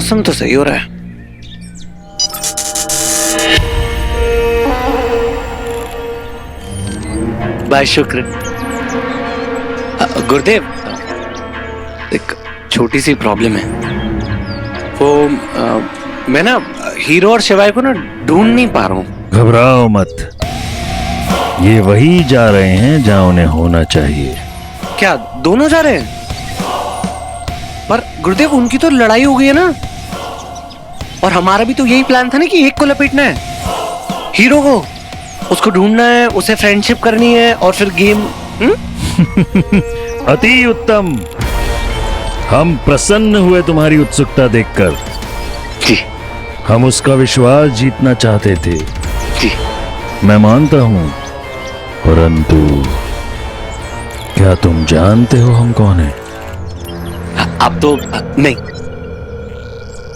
मौसम तो सही हो रहा है। बाय शुक्र। गुरुदेव, एक छोटी सी प्रॉब्लम है। वो मैं ना हीरो और शिवाय को ना ढूंढ नहीं पा रहा हूँ। घबराओ मत, ये वही जा रहे हैं जहां उन्हें होना चाहिए। क्या दोनों जा रहे हैं? पर गुरुदेव, उनकी तो लड़ाई हो गई है ना, और हमारा भी तो यही प्लान था ना कि एक को लपेटना है, हीरो को, उसको ढूंढना है, उसे फ्रेंडशिप करनी है और फिर गेम। अति उत्तम। हम प्रसन्न हुए तुम्हारी उत्सुकता देखकर। जी। हम उसका विश्वास जीतना चाहते थे। जी। मैं मानता हूं, परंतु क्या तुम जानते हो हम कौन है? आप तो नहीं।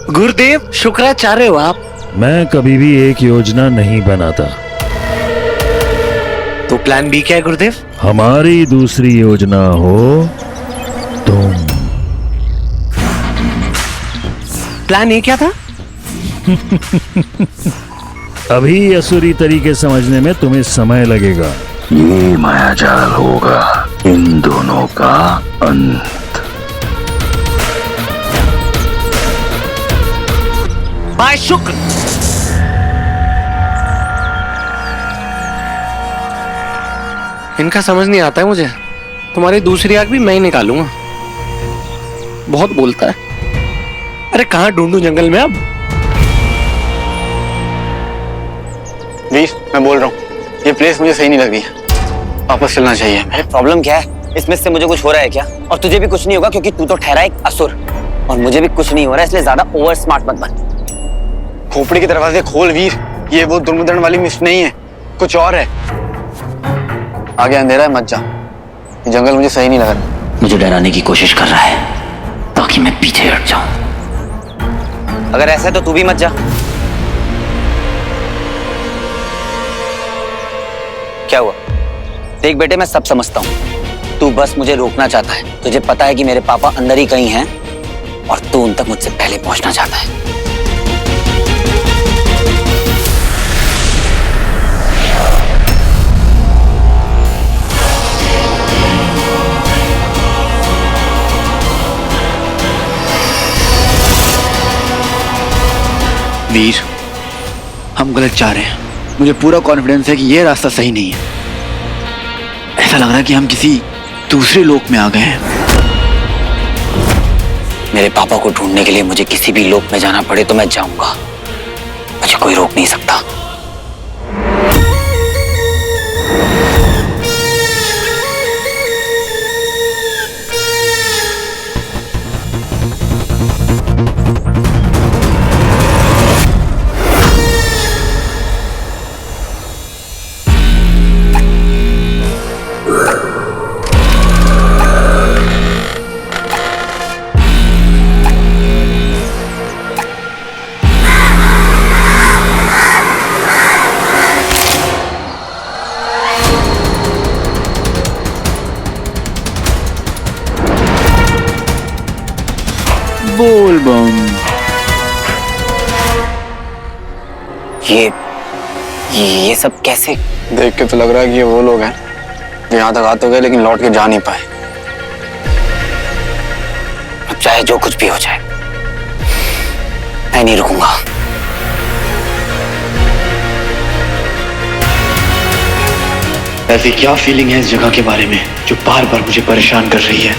गुरुदेव, शुक्राचार्य हो आप। मैं कभी भी एक योजना नहीं बनाता। तो प्लान बी क्या है गुरुदेव? हमारी दूसरी योजना हो तुम। प्लान ए क्या था? अभी असुरी तरीके समझने में तुम्हें समय लगेगा। ये मायाजाल होगा इन दोनों का अंत। बाय शुक्र। इनका समझ नहीं आता है मुझे। तुम्हारी दूसरी आंख भी मैं ही निकालूंगा। बहुत बोलता है। अरे कहाँ ढूंढूं जंगल में अब? वीर, मैं बोल रहा हूँ, ये प्लेस मुझे सही नहीं लग रही है। वापस चलना चाहिए। अरे प्रॉब्लम क्या है? इसमें से मुझे कुछ हो रहा है क्या? और तुझे भी कुछ नहीं होगा क्योंकि तू तो ठहरा एक असुर, और मुझे भी कुछ नहीं हो रहा है, इसलिए ज्यादा ओवर स्मार्ट मत बन। खोपड़ी के दरवाजे खोल वीर, ये वो दुर्मुदन वाली मिस्ट नहीं है, कुछ और है। आगे अंधेरा है, मत जा। ये जंगल मुझे सही नहीं लग रहा। मुझे डराने की कोशिश कर रहा है ताकि मैं पीछे हट जाऊं। अगर ऐसा है तो तू भी मत जा। क्या हुआ? देख बेटे, मैं सब समझता हूँ। तू बस मुझे रोकना चाहता है। तुझे पता है कि मेरे पापा अंदर ही कहीं हैं और तू उन तक मुझसे पहले पहुंचना चाहता है। वीर, हम गलत जा रहे हैं। मुझे पूरा कॉन्फिडेंस है कि ये रास्ता सही नहीं है। ऐसा लग रहा है कि हम किसी दूसरे लोक में आ गए हैं। मेरे पापा को ढूंढने के लिए मुझे किसी भी लोक में जाना पड़े तो मैं जाऊंगा। मुझे कोई रोक नहीं सकता। बोल बम। ये सब कैसे? देख के तो लग रहा है कि ये वो लोग हैं जो यहाँ तक आ तो गए लेकिन लौट के जा नहीं पाए। अब चाहे जो कुछ भी हो जाए, मैं नहीं रुकूंगा। ऐसी क्या फीलिंग है इस जगह के बारे में जो बार बार मुझे परेशान कर रही है?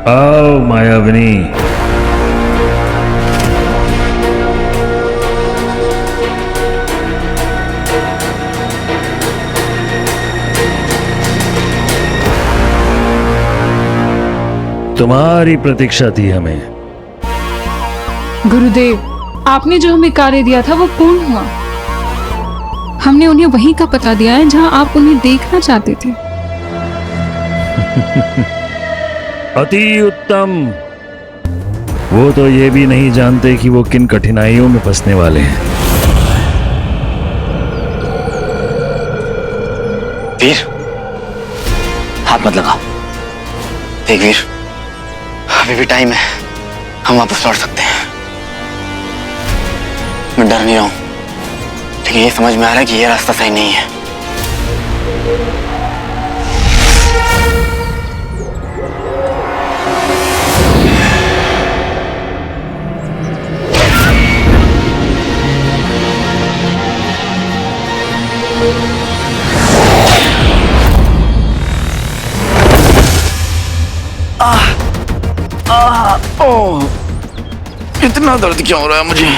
आओ मायाविनी। तुम्हारी प्रतीक्षा थी हमें। गुरुदेव, आपने जो हमें कार्य दिया था वो पूर्ण हुआ। हमने उन्हें वहीं का पता दिया है जहां आप उन्हें देखना चाहते थे। अति उत्तम। वो तो ये भी नहीं जानते कि वो किन कठिनाइयों में फंसने वाले हैं। वीर, हाथ मत लगा। देख वीर, अभी भी टाइम है, हम वापस लौट सकते हैं। मैं डर नहीं रहा हूं, लेकिन ये समझ में आ रहा है कि ये रास्ता सही नहीं है। ओह, इतना दर्द क्यों हो रहा है मुझे?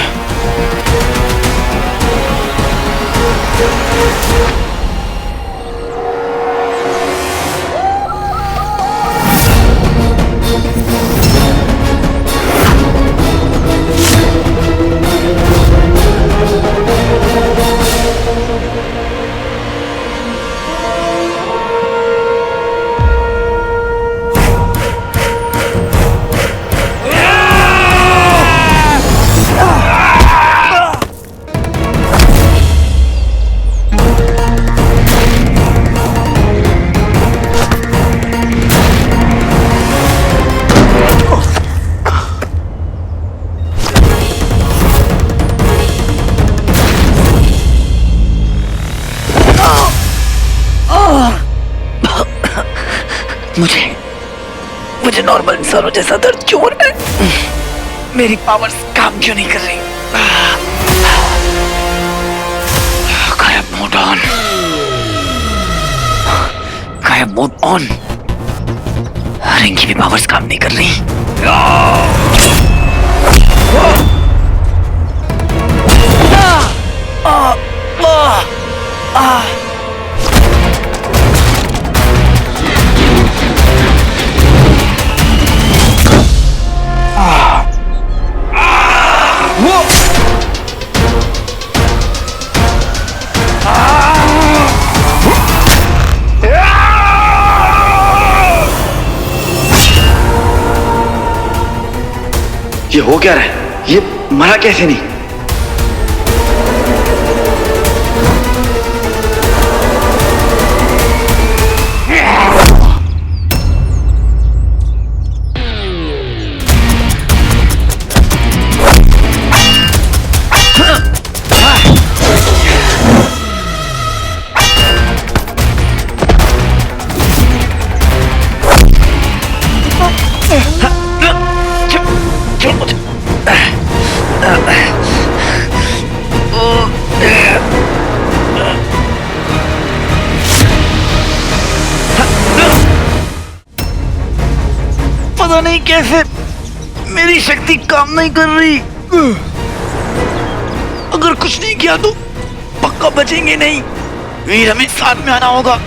मुझे नॉर्मल इंसानों जैसा दर्द क्यों हो रहा है? मेरी पावर्स काम क्यों नहीं कर रही? गायब मोड ऑन। गायब मोड ऑन। रिंग की भी पावर्स काम नहीं कर रही। ये हो क्या रहा है? ये मरा कैसे नहीं? पता नहीं कैसे मेरी शक्ति काम नहीं कर रही। अगर कुछ नहीं किया तो पक्का बचेंगे नहीं। वीर, हमें साथ में आना होगा।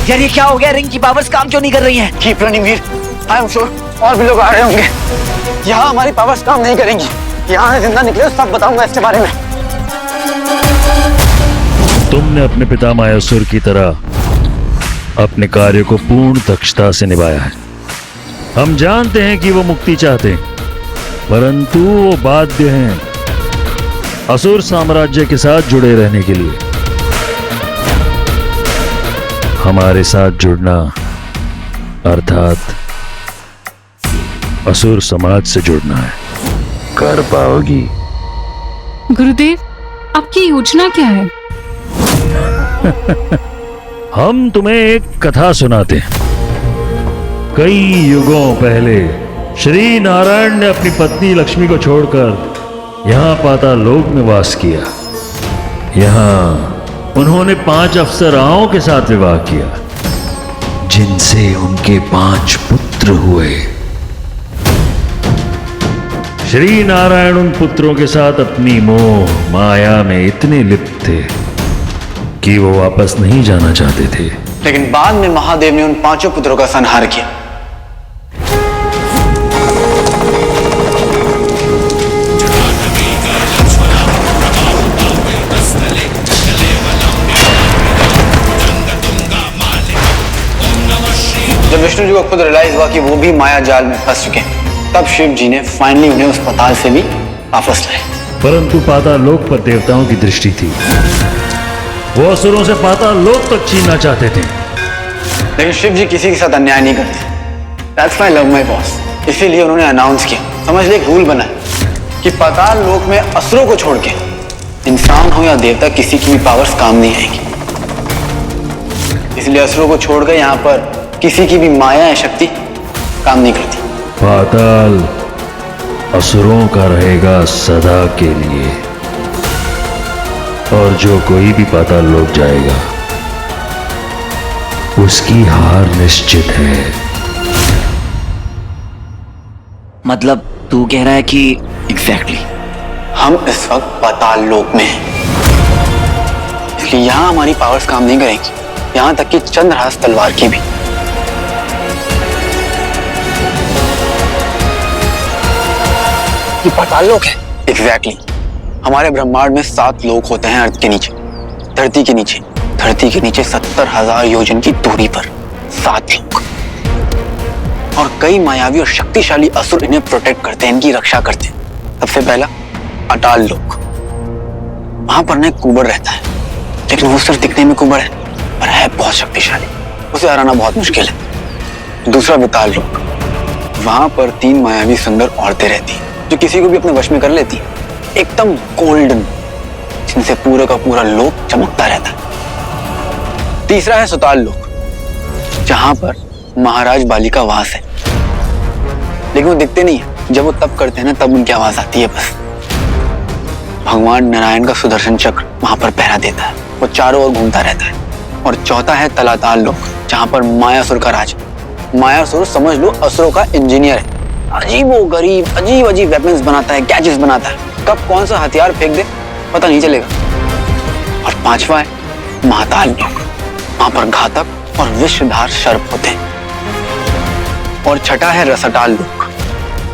यार ये क्या हो गया? रिंग की पावर्स काम क्यों नहीं कर रही हैं? Keep running Veer, I am sure और भी लोग आ रहे होंगे। यहाँ हमारी पावर्स काम नहीं करेंगी। यहाँ जिंदा निकले तो सब बताऊंगा इसके बारे में। तुमने अपने पिता मायासुर की तरह अपने कार्य को पूर्ण दक्षता से निभाया है। हम जानते हैं कि वो मुक्ति चाहते हैं, परंतु वो बाध्य हैं असुर साम्राज्य के साथ जुड़े रहने के लिए। हमारे साथ जुड़ना अर्थात असुर समाज से जुड़ना है। कर पाओगी? गुरुदेव, आपकी योजना क्या है? हम तुम्हें एक कथा सुनाते हैं। कई युगों पहले श्री नारायण ने अपनी पत्नी लक्ष्मी को छोड़कर यहाँ पाताल लोक में वास किया। यहाँ उन्होंने 5 अप्सराओं के साथ विवाह किया, जिनसे उनके 5 पुत्र हुए। श्री नारायण उन पुत्रों के साथ अपनी मोह माया में इतने लिप्त थे कि वो वापस नहीं जाना चाहते थे। लेकिन बाद में महादेव ने उन 5 पुत्रों का संहार किया। जब विष्णु जी को खुद रियलाइज हुआ कि वो भी माया जाल में फंस चुके हैं, तब शिव जी ने फाइनली उन्हें उस पाताल से भी वापस लाए। परंतु पाताल लोक पर देवताओं की दृष्टि थी। वो असुरों से पाताल लोक तक छीनना चाहते थे। लेकिन शिव जी किसी के साथ अन्याय नहीं करते। That's why I love my boss। इसीलिए उन्होंने अनाउंस किया, समझ ले, एक रूल बना कि पाताल लोक में असुरों को छोड़ के इंसान हो या देवता, किसी की भी पावर्स काम नहीं आएगी। इसलिए असुरों को छोड़कर यहाँ पर किसी की भी माया या शक्ति काम नहीं करती। पाताल असुरों का रहेगा सदा के लिए, और जो कोई भी पाताल लोक जाएगा उसकी हार निश्चित है। मतलब तू कह रहा है कि एग्जैक्टली हम इस वक्त पाताल लोक में हैं, इसलिए यहाँ हमारी पावर्स काम नहीं करेंगी, यहाँ तक कि चंद्रहास तलवार की भी। ये पाताल लोक है। एग्जैक्टली हमारे ब्रह्मांड में 7 लोक होते हैं अर्थ के नीचे, धरती के नीचे। धरती के नीचे 70,000 योजन की दूरी पर 7 लोक, और कई मायावी और शक्तिशाली असुर इन्हें प्रोटेक्ट करते हैं, इनकी रक्षा करते हैं। सबसे पहला अटाल लोक। वहां पर एक कुबर रहता है, लेकिन वो सिर्फ दिखने में कुबर है, पर है बहुत शक्तिशाली, उसे हराना बहुत मुश्किल है। दूसरा बेताल लोक। वहां पर 3 मायावी सुंदर औरतें रहती हैं, जो किसी को भी अपने वश में कर लेती हैं, एकदम गोल्डन, जिनसे पूरा का पूरा लोक चमकता रहता है। तीसरा है सुताल लोक, जहां पर महाराज बाली का वास है, लेकिन वो दिखते नहीं है। जब वो तप करते हैं ना, तब उनकी आवाज आती है बस। भगवान नारायण का सुदर्शन चक्र वहां पर पहरा देता है, वो चारों ओर घूमता रहता है। और चौथा है तलाताल लोक, जहां पर मायासुर का राज। मायासुर समझ लो असुरों का इंजीनियर है, अजीब अजीब वेपन्स बनाता है, गैजेट्स बनाता है, कब कौन सा हथियार फेंक दे पता नहीं चलेगा। और 5वां है महाताल लोक, वहां पर घातक और विषधार सर्प होते हैं। और छठा है रसटाल लोक,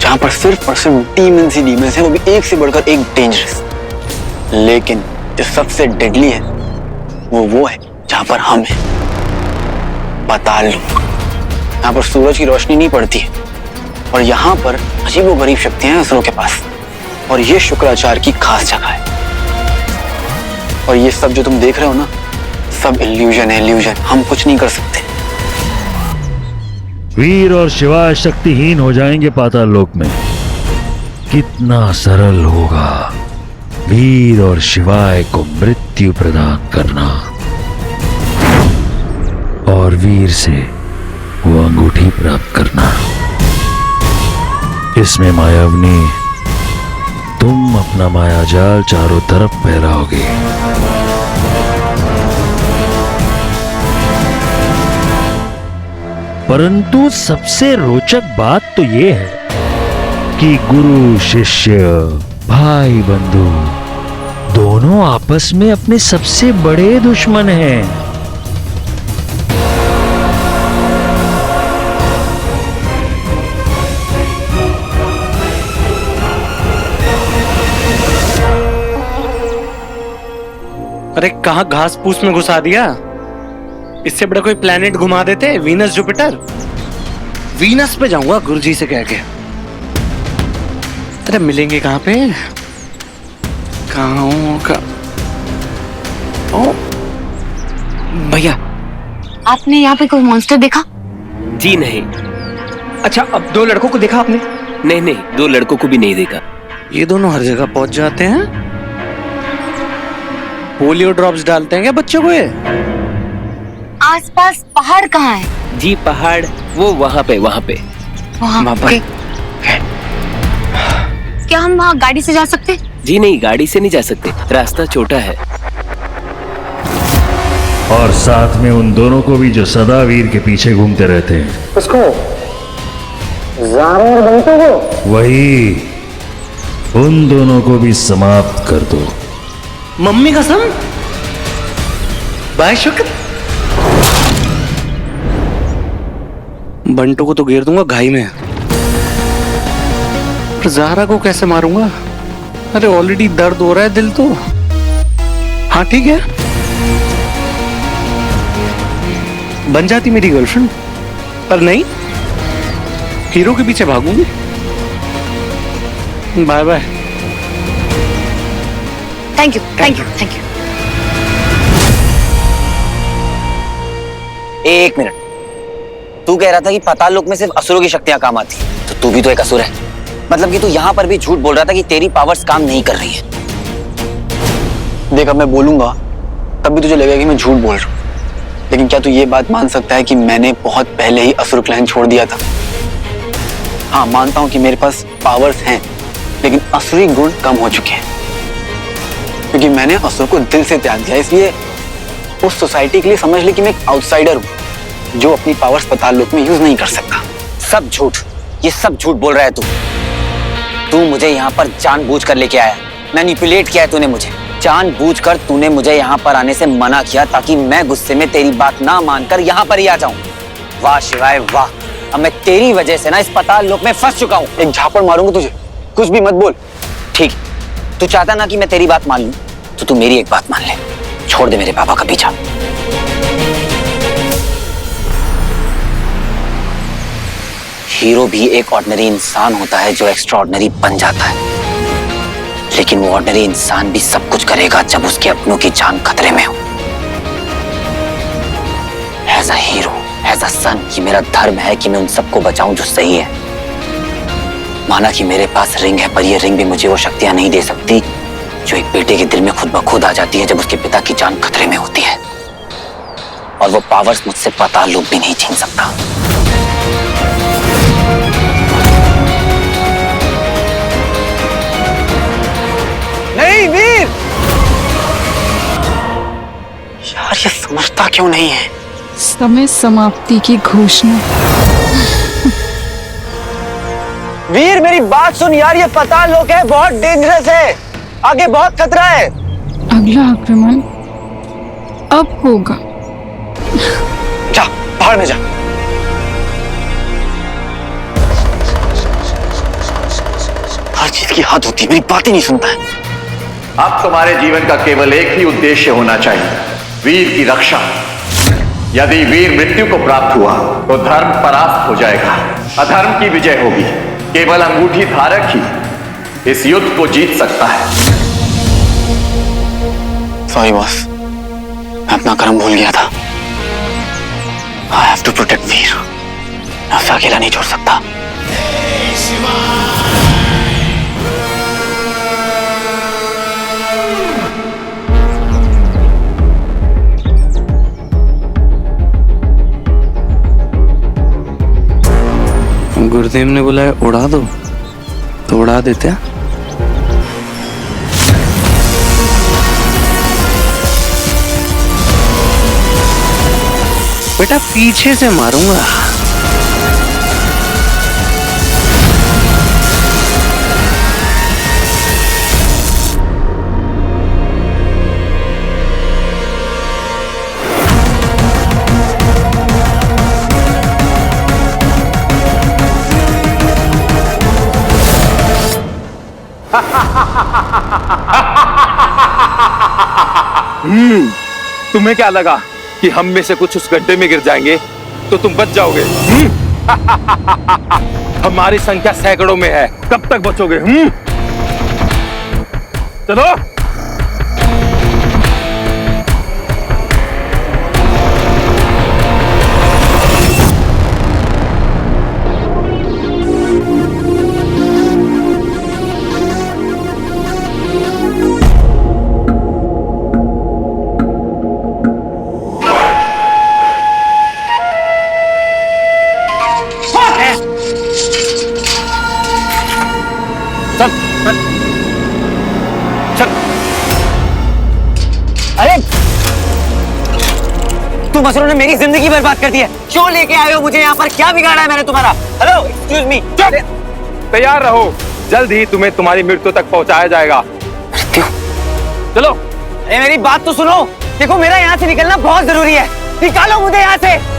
जहां पर सिर्फ और सिर्फ डीमंस ही डीमंस हैं, वो भी एक से बढ़कर एक डेंजरस। लेकिन जो सबसे डेडली है वो है जहां पर हम हैं, पाताल लोक। यहाँ पर सूरज की रोशनी नहीं पड़ती है, और यहाँ पर अजीबोगरीब शक्तियां हैं असुरों के पास, और ये शुक्राचार्य की खास जगह है। और ये सब जो तुम देख रहे हो ना, सब इल्यूजन है, इल्यूजन। हम कुछ नहीं कर सकते। वीर और शिवाय शक्तिहीन हो जाएंगे पाताल लोक में। कितना सरल होगा वीर और शिवाय को मृत्यु प्रदान करना, और वीर से वो अंगूठी प्राप्त करना। इसमें मायावनी तुम अपना मायाजाल चारों तरफ फैलाओगे। परंतु सबसे रोचक बात तो ये है कि गुरु शिष्य, भाई बंधु दोनों आपस में अपने सबसे बड़े दुश्मन हैं। अरे कहाँ घास फूस में घुसा दिया। इससे बड़ा कोई प्लेनेट घुमा देते, वीनस जुपिटर। वीनस पे जाऊंगा गुरुजी से कह के। अरे मिलेंगे कहाँ पे, कहाँ का? ओ भैया, आपने यहाँ पे कोई मॉन्स्टर देखा? जी नहीं। अच्छा, अब 2 लड़कों को देखा आपने? नहीं नहीं, 2 लड़कों को भी नहीं देखा। ये दोनों हर जगह पहुंच जाते हैं। पोलियो ड्रॉप्स डालते हैं क्या बच्चों को ये? आसपास पहाड़ कहाँ है? जी पहाड़ वो वहाँ पे वहाँ पर। क्या हम वहाँ गाड़ी से जा सकते? जी नहीं, गाड़ी से नहीं जा सकते, रास्ता छोटा है। और साथ में उन दोनों को भी जो सदा वीर के पीछे घूमते रहते हैं। उसको, ज़ारा और बंटू को, वही, उन दोनों को भी समाप्त कर दो। मम्मी कसम, बाय शुक्र। बंटू को तो घेर दूंगा घाई में, पर ज़ारा को कैसे मारूंगा? अरे ऑलरेडी दर्द हो रहा है दिल तो। हाँ ठीक है, बन जाती मेरी गर्लफ्रेंड, पर नहीं, हीरो के पीछे भागूंगी। Bye bye. Thank you, thank you, thank you. एक मिनट, तू कह रहा था कि पाताल लोक में सिर्फ असुरों की शक्तियां काम आती हैं, तो तू भी तो एक असुर है। मतलब कि तू यहाँ पर भी झूठ बोल रहा था कि तेरी पावर्स काम नहीं कर रही है। देख, अब मैं बोलूंगा तब भी तुझे लगेगा कि मैं झूठ बोल रहा हूँ, लेकिन क्या तू ये बात मान सकता है कि मैंने बहुत पहले ही असुर क्लैन छोड़ दिया था? हाँ, मानता हूँ कि मेरे पास पावर्स हैं, लेकिन असुरी गुण कम हो चुके हैं, क्योंकि मैंने असुर को दिल से त्याग दिया। इसलिए उस सोसाइटी के लिए समझ ले कि मैं एक आउटसाइडर हूँ जो अपनी पावर्स पाताल लोक में यूज नहीं कर सकता। सब झूठ, ये सब झूठ बोल रहा है तू। तू मुझे यहाँ पर जानबूझकर लेके आया, मैनिपुलेट किया है तूने मुझे। जानबूझकर तूने मुझे यहाँ पर आने से मना किया ताकि मैं गुस्से में तेरी बात ना मानकर यहाँ पर ही आ जाऊं। वाह शिवाय वाह, अब मैं तेरी वजह से ना इस पाताल लोक में फंस चुका हूँ। एक झापड़ मारूंगा तुझे, कुछ भी मत बोल। ठीक, तू चाहता ना कि मैं तेरी बात मान लूं, तो तू मेरी एक बात मान ले, छोड़ दे मेरे पापा का पीछा। हीरो भी एक ऑर्डिनरी इंसान होता है जो एक्स्ट्रा ऑर्डिनरी बन जाता है, लेकिन वो ऑर्डिनरी इंसान भी सब कुछ करेगा जब उसके अपनों की जान खतरे में हो। As a hero, as a son, ये मेरा धर्म है कि मैं उन सबको बचाऊं जो सही है। माना कि मेरे पास रिंग है, पर ये रिंग भी मुझे वो शक्तियां नहीं दे सकती जो एक बेटे के दिल में खुद ब खुद आ जाती है जब उसके पिता की जान खतरे में होती है। और वो पावर्स मुझसे पाताल लोक भी नहीं छीन सकता। नहीं वीर, यार ये समझता क्यों नहीं है? समय समाप्ति की घोषणा। वीर मेरी बात सुन यार, ये पाताल लोक है, बहुत डेंजरस है, आगे बहुत खतरा है। अगला आक्रमण अब होगा। जा, बाहर में जा। हर चीज की हद होती है, मेरी बात ही नहीं सुनता है। अब तुम्हारे जीवन का केवल एक ही उद्देश्य होना चाहिए, वीर की रक्षा। यदि वीर मृत्यु को प्राप्त हुआ तो धर्म परास्त हो जाएगा, अधर्म की विजय होगी। केवल अंगूठी धारक ही इस युद्ध को जीत सकता है। सॉरी बॉस, मैं अपना कर्म भूल गया था। आई हैव टू प्रोटेक्ट वीर, मैं उसे अकेला नहीं छोड़ सकता। गुरुदेव ने बुलाया उड़ा दो, तो उड़ा देते हैं। बेटा पीछे से मारूंगा। तुम्हें क्या लगा कि हम में से कुछ उस गड्ढे में गिर जाएंगे तो तुम बच जाओगे? हमारी संख्या सैकड़ों में है, कब तक बचोगे? चलो। तुम असुरों ने मेरी जिंदगी बर्बाद कर दी है। क्यों लेके आए हो मुझे यहाँ पर? क्या बिगाड़ा है मैंने तुम्हारा? Hello, excuse me. तैयार रहो, जल्द ही तुम्हें तुम्हारी मृत्यु तक पहुंचाया जाएगा। चलो। अरे मेरी बात तो सुनो। देखो मेरा यहाँ से निकलना बहुत जरूरी है। निकालो मुझे यहाँ से।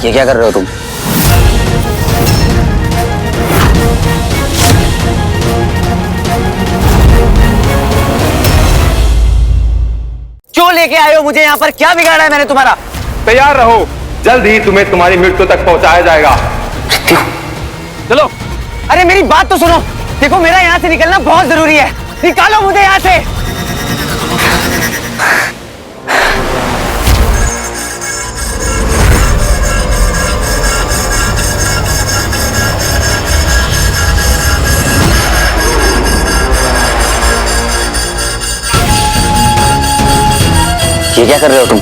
ये क्या कर रहे हो तुम? क्यों लेके आए हो मुझे यहाँ पर? क्या बिगाड़ा है मैंने तुम्हारा? तैयार रहो, जल्द ही तुम्हें तुम्हारी मृत्यु तक पहुंचाया जाएगा। चलो। अरे मेरी बात तो सुनो। देखो मेरा यहाँ से निकलना बहुत जरूरी है। निकालो मुझे यहाँ से। ये क्या कर रहे हो तुम?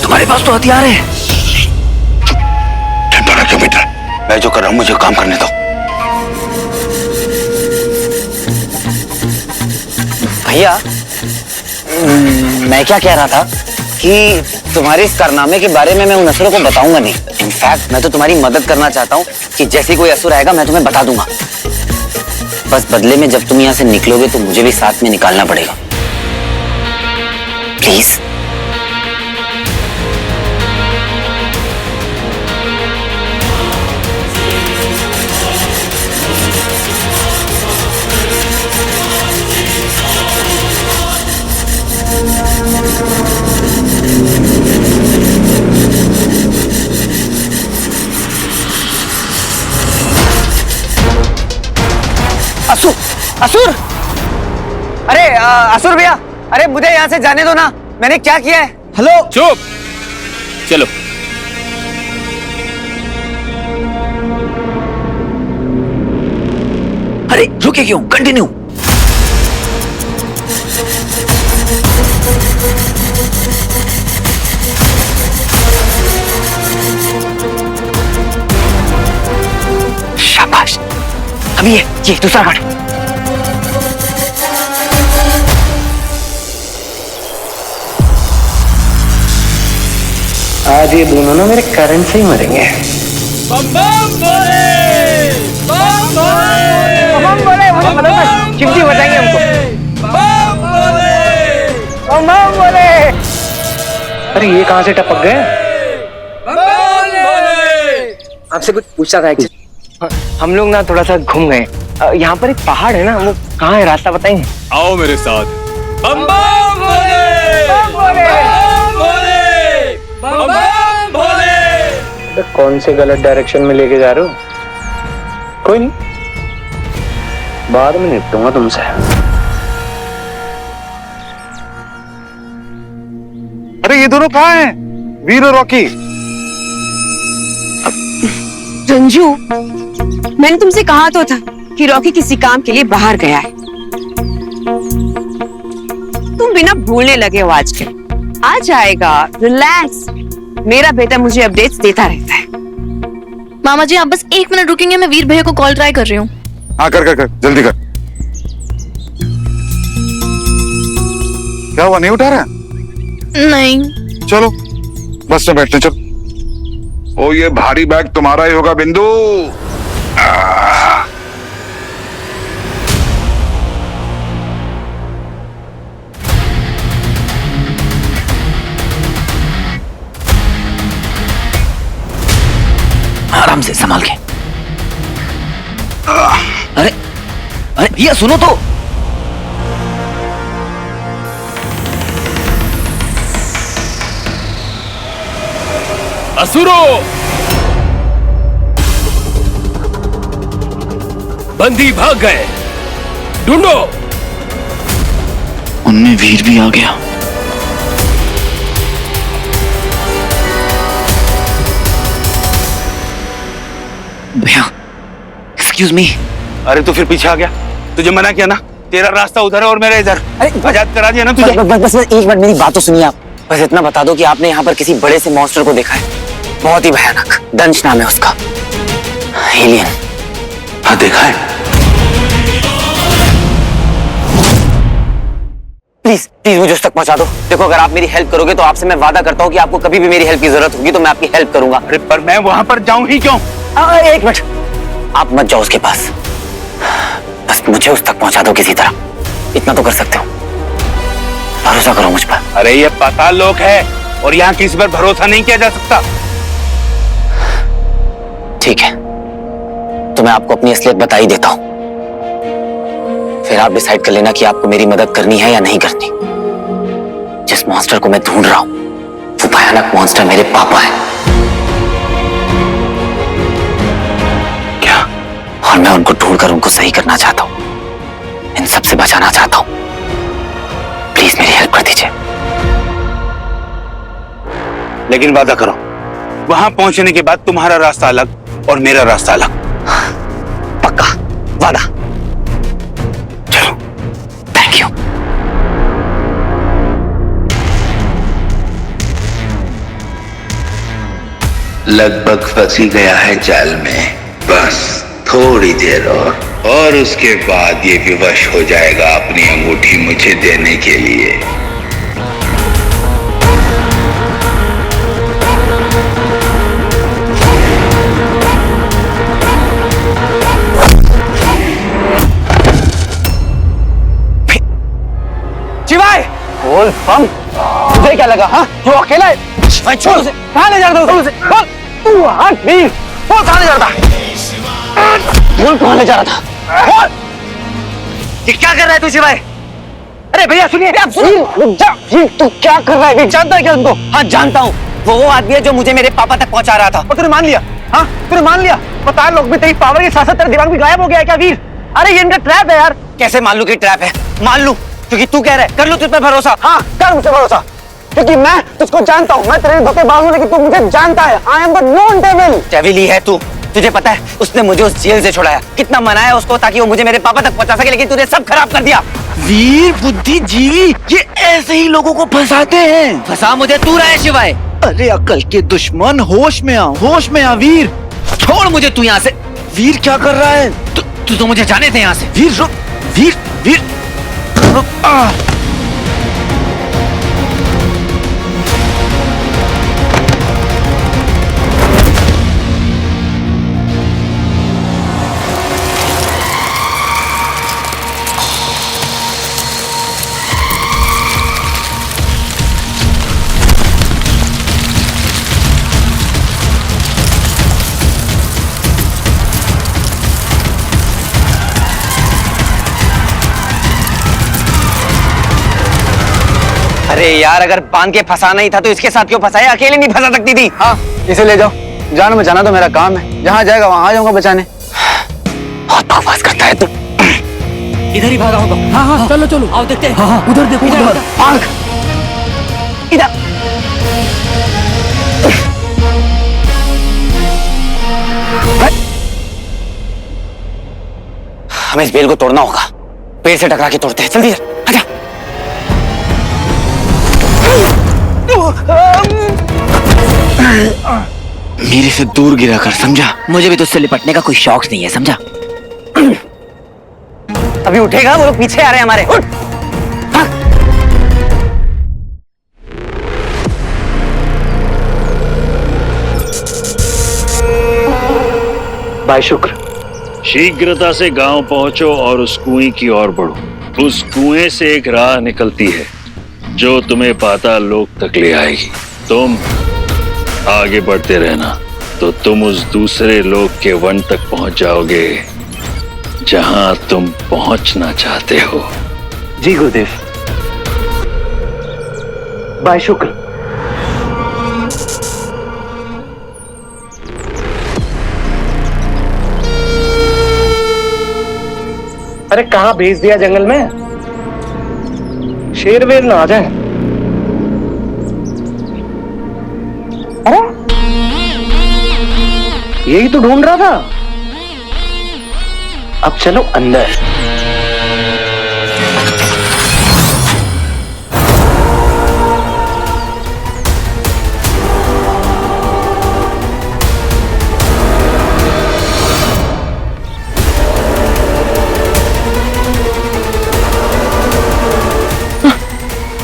तुम्हारे पास तो हथियार है। डरा क्यों बेटा? मैं जो कर रहा हूं मुझे काम करने दो। भैया, मैं क्या कह रहा था कि तुम्हारे इस कारनामे के बारे में मैं उन असुरों को बताऊंगा नहीं। इनफैक्ट मैं तो तुम्हारी मदद करना चाहता हूँ कि जैसे कोई असुर आएगा मैं तुम्हें बता दूंगा। बस बदले में जब तुम यहाँ से निकलोगे तो मुझे भी साथ में निकालना पड़ेगा। प्लीज। असुर, असुर! अरे असुर भैया, अरे मुझे यहाँ से जाने दो ना। मैंने क्या किया है? हेलो। चुप। चलो। अरे रुके क्यों? कंटिन्यू। शाबाश। अभी ये दूसरा कार्ड। आज ये दोनों ना मेरे करंट से ही मरेंगे। बम बोले, चिमटी बताएंगे हमको। बम बोले। अरे ये कहाँ से टपक गए? आपसे कुछ पूछा था एक्चुअली। हम लोग ना थोड़ा सा घूम गए। यहाँ पर एक पहाड़ है ना, वो कहाँ है? रास्ता बताएंगे? आओ मेरे साथ। बम बोले। कौन से गलत डायरेक्शन में लेके जा रहे हो? कोई नहीं, बाद में निपटूंगा तुमसे। अरे ये दोनों कहाँ हैं? वीर और रॉकी। रंजू, मैंने तुमसे कहा तो था कि रॉकी किसी काम के लिए बाहर गया है। तुम बिना भूलने लगे हो आजकल। आ जाएगा, रिलैक्स। मेरा बेटा मुझे अपडेट्स देता रहता है। मामा जी आप बस 1 मिनट रुकेंगे, मैं वीर भैया को कॉल ट्राई कर रही हूँ। हाँ कर जल्दी कर। क्या हुआ, नहीं उठा रहा? नहीं। चलो बस में बैठते, चलो। ओ ये भारी बैग तुम्हारा ही होगा बिंदु। आराम से, संभाल के। अरे अरे भैया सुनो तो। असुरों, बंदी भाग गए, ढूंढो। उनमें वीर भी आ गया। भैया, इस एक्सक्यूज मी। अरे तू फिर पीछे आ गया, तुझे मना किया ना, तेरा रास्ता उधर है और मेरा इधर। आजाद करा दिया ना तुझे। बस एक मिनट मेरी बात तो सुनिए आप। बस इतना बता दो कि आपने यहाँ पर किसी बड़े से मॉन्स्टर को देखा है, बहुत ही भयानक, दंश नाम है उसका, एलियन। हाँ देखा है। प्लीज प्लीज मुझे उस तक पहुंचा दो। देखो अगर आप मेरी हेल्प करोगे तो आपसे मैं वादा करता हूँ कि आपको कभी भी मेरी हेल्प की जरूरत होगी तो मैं आपकी हेल्प करूंगा। अरे पर मैं वहां पर जाऊं ही क्यों? एक मिनट, आप मत जाओ उसके पास, बस मुझे उस तक पहुंचा दो किसी तरह, इतना तो कर सकते हो, भरोसा करो मुझ पर। अरे ये पाताल लोक है और यहाँ किसी पर भरोसा नहीं किया जा सकता। ठीक है, तो मैं आपको अपनी असलियत बता ही देता हूं, फिर आप डिसाइड कर लेना कि आपको मेरी मदद करनी है या नहीं करनी। जिस मॉन्स्टर को मैं ढूंढ रहा हूं वो भयानक मॉन्स्टर मेरे पापा है। क्या? और मैं उनको ढूंढकर उनको सही करना चाहता हूं, इन सब से बचाना चाहता हूं। प्लीज मेरी हेल्प कर दीजिए। लेकिन वादा करो, वहां पहुंचने के बाद तुम्हारा रास्ता अलग और मेरा रास्ता अलग। पक्का वादा। चलो। Thank you. लगभग फंसी गया है जाल में, बस थोड़ी देर और उसके बाद ये विवश हो जाएगा अपनी अंगूठी मुझे देने के लिए। शिवाय, बोल बम, तुझे क्या लगा? हाँ, जो अकेला है? भाई छोड़ उसे, कहाँ ले जा रहा था उसे? बोल, तू हट वीर, बोल कहाँ ले जा रहा था? बोल कहाँ ले जा रहा था? बोल, ये क्या कर रहा है तू शिवाय? अरे भैया सुनिए, तू क्या कर रहा है? जानता है क्या तुमको? हाँ जानता हूँ, वो आदमी है जो मुझे मेरे पापा तक पहुंचा रहा था। और तूने मान लिया? हाँ, तूने मान लिया? पता लोग भी तेरी पावर के साथ साथ तेरा दिमाग भी गायब हो गया है क्या वीर? अरे ये इनका ट्रैप है यार। कैसे मान लूं कि ट्रैप है? मान लूं क्योंकि तू कह रहा है, कर लो तुझ पर भरोसा। हाँ, कर मुझे भरोसा, क्योंकि मैं तुझको जानता हूँ। मैं तेरे धोखेबाज हूँ लेकिन तू मुझे जानता है। I am the known devil. Devil ही है तू। तुझे पता है उसने मुझे उस जेल से छुड़ाया, कितना मनाया उसको ताकि वो मुझे मेरे पापा तक पहुंचा सके, लेकिन तूने सब खराब कर दिया। वीर बुद्धिजीवी ये ऐसे ही लोगों को फंसाते हैं। फंसा मुझे तू रहा है शिवाय। अरे अकल के दुश्मन, होश में आ, होश में आ वीर। छोड़ मुझे तू यहाँ से। वीर क्या कर रहा है? तू तो मुझे जाने दे यहाँ से। वीर रुक, वीर वीर रुक। अरे यार अगर बांध के फंसाना ही था तो इसके साथ क्यों फंसाया? अकेले नहीं फंसा सकती थी। हाँ, इसे ले जाओ, जान बचाना तो मेरा काम है। जहाँ जाएगा वहां आ जाऊंगा बचाने। बहुत बकवास करता है तू। इधर ही भागा होगा। हाँ हाँ, चलो चलो, आओ देखते हैं। हाँ, उधर देखो, उधर भाग। इधर। हमें इस बेल को तोड़ना होगा, पेड़ से टकरा के तोड़ते हैं। जल्दी आजा। मेरे से दूर गिरा कर, समझा? मुझे भी तुझसे लिपटने का कोई शौक नहीं है, समझा? अभी उठेगा? वो लोग पीछे आ रहे हैं हमारे। उठ। भाई शुक्र। शीघ्रता से गांव पहुंचो और उस कुएं की ओर बढ़ो। उस कुएं से एक राह निकलती है जो तुम्हें पाताल लोक तक ले आएगी। तुम आगे बढ़ते रहना तो तुम उस दूसरे लोक के वन तक पहुंच जाओगे जहां तुम पहुंचना चाहते हो। जी गुरुदेव। भाई शुक्र। अरे कहाँ भेज दिया जंगल में? शेर वेर ना आ जाए। अरे यही तो ढूंढ रहा था। अब चलो अंदर।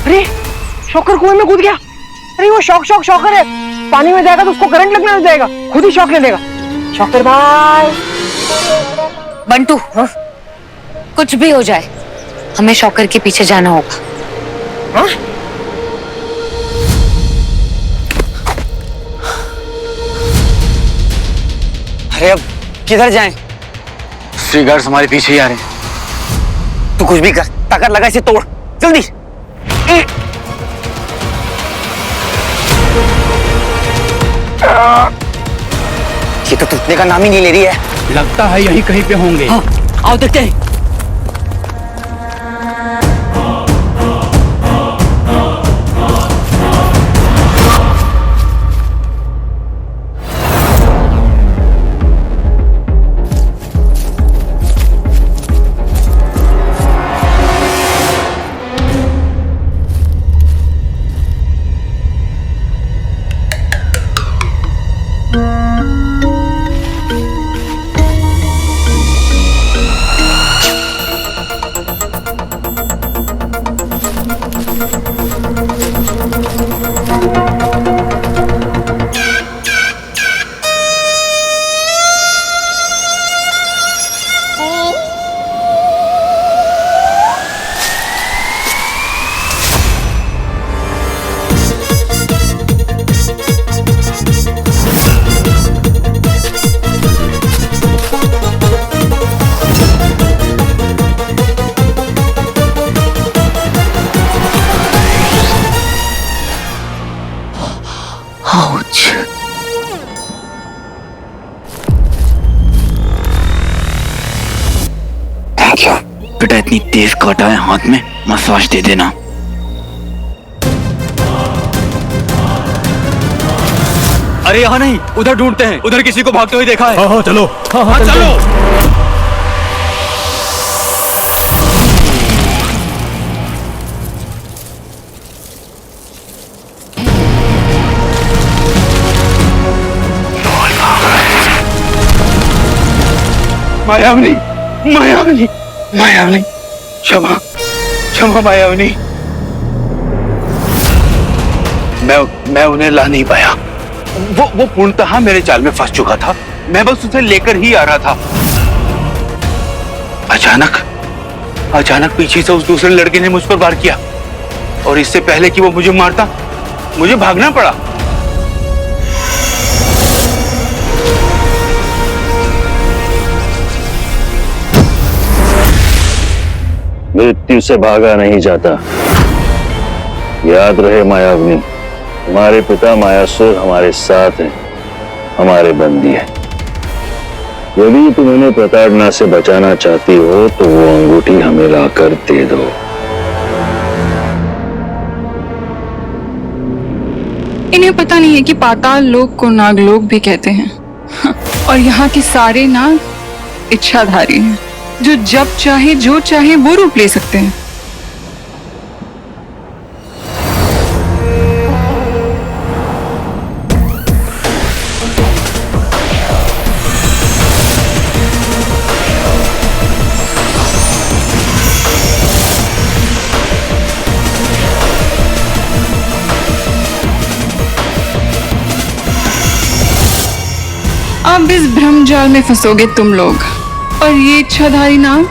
अरे शॉकर कुएं में कूद गया। अरे वो शॉकर है, पानी में जाएगा तो उसको करंट लगने लग जाएगा, खुद ही शॉक ले लेगा। शॉकर भाई। बंटू, कुछ भी हो जाए हमें शॉकर के पीछे जाना होगा। हाँ? अरे अब किधर जाएं? स्ट्री गार्ड्स हमारे पीछे ही आ रहे हैं। तू कुछ भी कर, ताकत लगा इसे तोड़ जल्दी। ये तो टूटने का नाम ही नहीं ले रही है। लगता है यहीं कहीं पे होंगे। हाँ, आओ देखते हैं। बेटा इतनी तेज काटा है हाथ में, मसाज दे देना। अरे यहाँ नहीं, उधर ढूंढते हैं। उधर किसी को भागते हुए देखा है। हाँ चलो। हाँ चलो। मायावनी, मायावनी, मायावनी, क्षमा, क्षमा मायावनी। मैं उन्हें ला नहीं पाया। वो पूर्णतः मेरे जाल में फंस चुका था। मैं बस उसे लेकर ही आ रहा था। अचानक पीछे से उस दूसरे लड़के ने मुझ पर वार किया और इससे पहले कि वो मुझे मारता, मुझे भागना पड़ा। मृत्यु से भागा नहीं जाता, याद रहे मायावनी। हमारे पिता मायासुर हमारे साथ हैं, हमारे बंदी हैं। यदि तुम उन्हें प्रताड़ना से बचाना चाहती हो तो वो अंगूठी हमें लाकर दे दो। इन्हें पता नहीं है कि पाताल लोक को नागलोक भी कहते हैं। और यहाँ के सारे नाग इच्छाधारी हैं, जो जब चाहे जो चाहे वो रूप ले सकते हैं। अब इस भ्रमजाल में फंसोगे तुम लोग, और ये इच्छाधारी नाग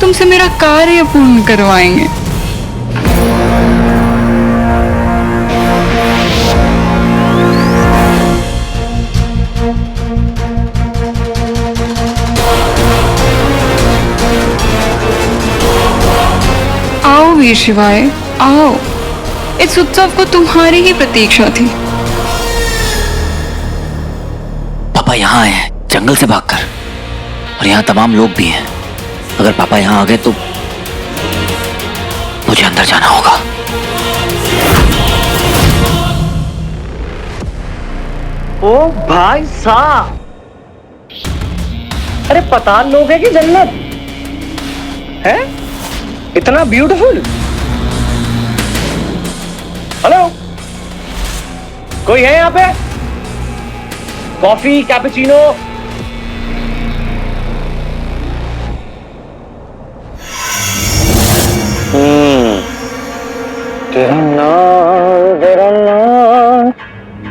तुमसे मेरा कार्य पूर्ण करवाएंगे। आओ वीर शिवाय, आओ। इस उत्सव को तुम्हारी ही प्रतीक्षा थी। पापा यहाँ आए हैं जंगल से भागकर, और यहाँ तमाम लोग भी हैं। अगर पापा यहाँ आ गए तो मुझे अंदर जाना होगा। ओ भाई साहब, अरे पताल लोग है कि जन्नत? है इतना ब्यूटीफुल। हेलो, कोई है यहाँ पे? Coffee, cappuccino?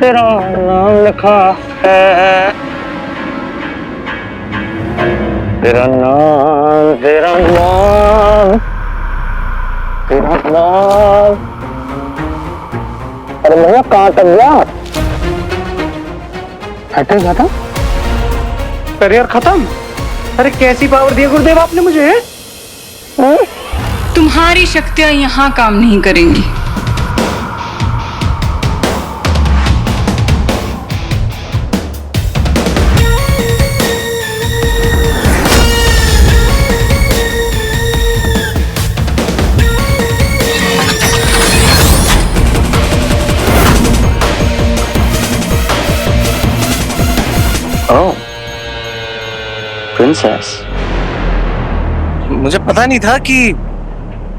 तेरा नाम लिखा है, तेरा नाम, तेरा नाम, तेरा नाम। अरे भैया कहाँ तक गया? हटे खत्म, करियर खत्म। अरे कैसी पावर दी गुरुदेव आपने मुझे? तुम्हारी शक्तियां यहाँ काम नहीं करेंगी। ओह, प्रिंसेस। मुझे पता नहीं था कि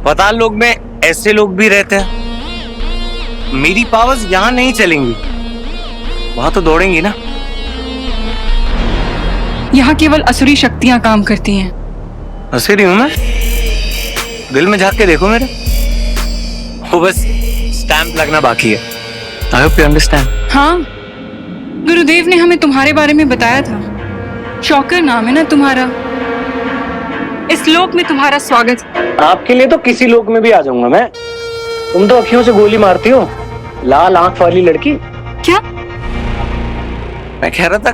पाताल लोक में ऐसे लोग भी रहते हैं। मेरी पावर्स यहाँ नहीं चलेंगी, वहां तो दौड़ेंगी ना। यहाँ केवल असुरी शक्तियां काम करती हैं। असुरी हूं मैं? दिल में झांक के देखो मेरे, वो बस स्टैंप लगना बाकी है। I hope you understand. हाँ, गुरुदेव ने हमें तुम्हारे बारे में बताया था। शौकर नाम है ना तुम्हारा। इस लोक में तुम्हारा स्वागत। आपके लिए तो किसी लोक में भी आ जाऊंगा मैं। तुम तो अखियों से गोली मारती हो, लाल आंख वाली लड़की। क्या? मैं कह रहा था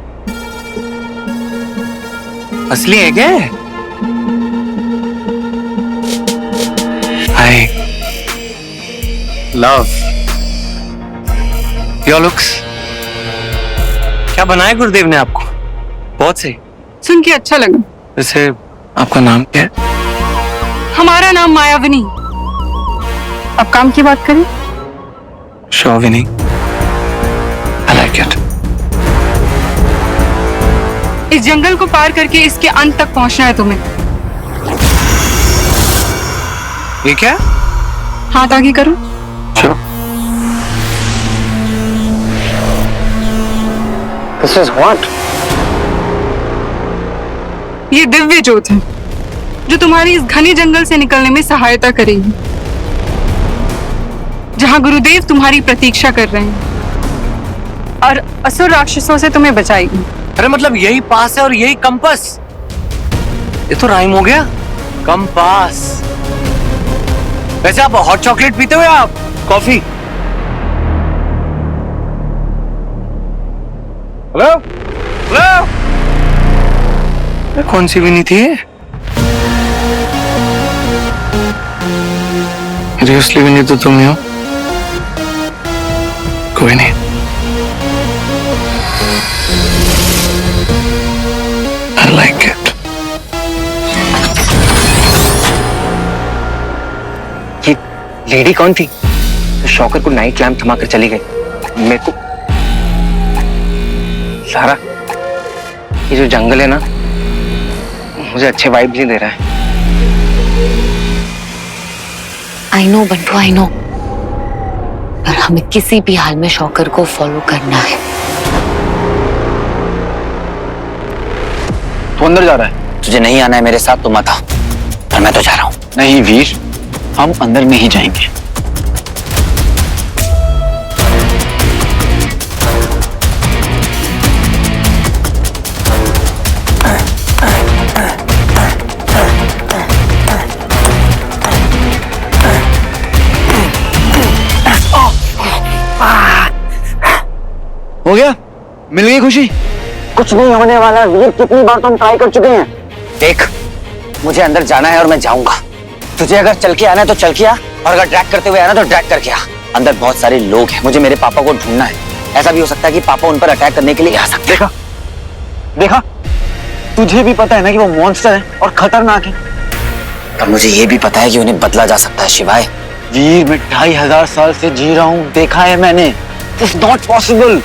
असली है क्या? I love your looks. क्या बनाया गुरुदेव ने आपको? बहुत सही। सुन के अच्छा लगा। वैसे आपका नाम क्या है? हमारा नाम मायाविनी। अब काम की बात करें। शौविनी। I like it। इस जंगल को पार करके इसके अंत तक पहुंचना है तुम्हें। ये क्या? हाथ आगे करो। Sure। This is what? ये दिव्य ज्योत है जो तुम्हारी इस घने जंगल से निकलने में सहायता करेगी, जहां गुरुदेव तुम्हारी प्रतीक्षा कर रहे हैं और असुर राक्षसों से तुम्हें बचाएगी। अरे मतलब यही पास है और यही कंपास? ये तो राइम हो गया, कंपास। वैसे आप हॉट चॉकलेट पीते हो या आप कॉफी? हेलो हेलो, कौन सी भी नहीं थी? सीरियसली भी नहीं तो तुम ही हो। कोई नहीं, I like it। ये लेडी कौन थी तो शौकर को नाइट लैम्प थमाकर चली गई? मेरे को सारा ये जो जंगल है ना, मुझे अच्छे वाइब नहीं दे रहा है। I know Bantu, I know, पर हमें किसी भी हाल में शौकर को फॉलो करना है। तू अंदर जा रहा है? तुझे नहीं आना है मेरे साथ तो मत आ, पर मैं तो जा रहा हूँ। नहीं वीर, हम अंदर में ही जाएंगे। हो गया? मिल गई खुशी? कुछ नहीं होने वाला वीर, कितनी बार तुम ट्राई कर चुके हैं। देख, मुझे अंदर जाना है और मैं जाऊंगा। तुझे अगर चल के आना है तो चल के आ, और अगर ड्रैग करते हुए आना तो ड्रैग करके आ। अंदर बहुत सारे लोग हैं, मुझे मेरे पापा को ढूंढना है। ऐसा भी हो सकता है कि पापा उन पर अटैक करने के लिए आ सकते हैं। देखा देखा, तुझे भी पता है ना कि वो मॉन्स्टर है और खतरनाक है। पर मुझे ये भी पता है कि उन्हें बदला जा सकता है शिवाय। वीर, मैं 2500 साल से जी रहा हूँ, देखा है मैंने। It's not possible.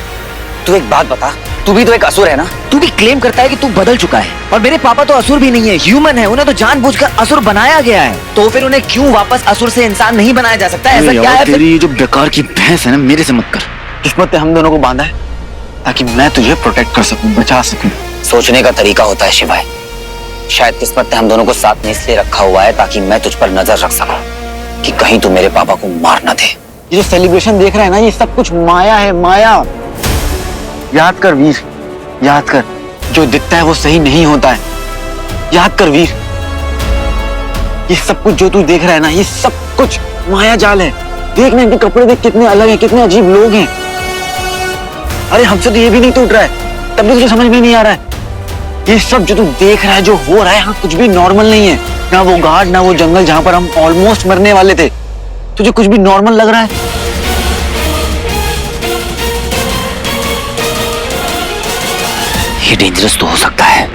तू एक बात बता, तू भी तो एक असुर है ना। तू भी क्लेम करता है कि तू बदल चुका है, और मेरे पापा तो असुर भी नहीं है, ह्यूमन है। उन्हें तो जानबूझकर असुर बनाया गया है, तो फिर उन्हें क्यों वापस असुर से इंसान नहीं बनाया जा सकता? ऐसा क्या है? तेरी ये जो बेकार की बहस है ना, मेरे से मत कर। किस्मत ने हम दोनों को बांधा है ताकि मैं तुझे प्रोटेक्ट कर सकूं, बचा सकूं। सोचने का तरीका होता है शिवाय। शायद किस्मत ने हम दोनों को साथ में इसलिए रखा हुआ है ताकि मैं तुझ पर नजर रख सकूं कि कहीं तू मेरे पापा को मार ना दे। ये जो सेलिब्रेशन देख रहा है ना, ये सब कुछ माया है, माया। याद कर वीर, याद कर, जो दिखता है वो सही नहीं होता है। याद कर वीर, ये सब कुछ जो तू देख रहा है ना, ये सब कुछ माया जाल है। देख ना, इनके कपड़े देख, कितने अलग हैं, कितने अजीब लोग हैं। अरे हमसे तो ये भी नहीं टूट रहा है, तब भी तुझे समझ में नहीं आ रहा है। ये सब जो तू देख रहा है, जो हो रहा है, यहाँ कुछ भी नॉर्मल नहीं है। ना वो घाट, ना वो जंगल जहां पर हम ऑलमोस्ट मरने वाले थे। तुझे कुछ भी नॉर्मल लग रहा है? ये डेंजरस तो हो सकता है।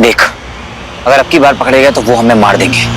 देख, अगर अब की बार पकड़े गए तो वो हमें मार देंगे।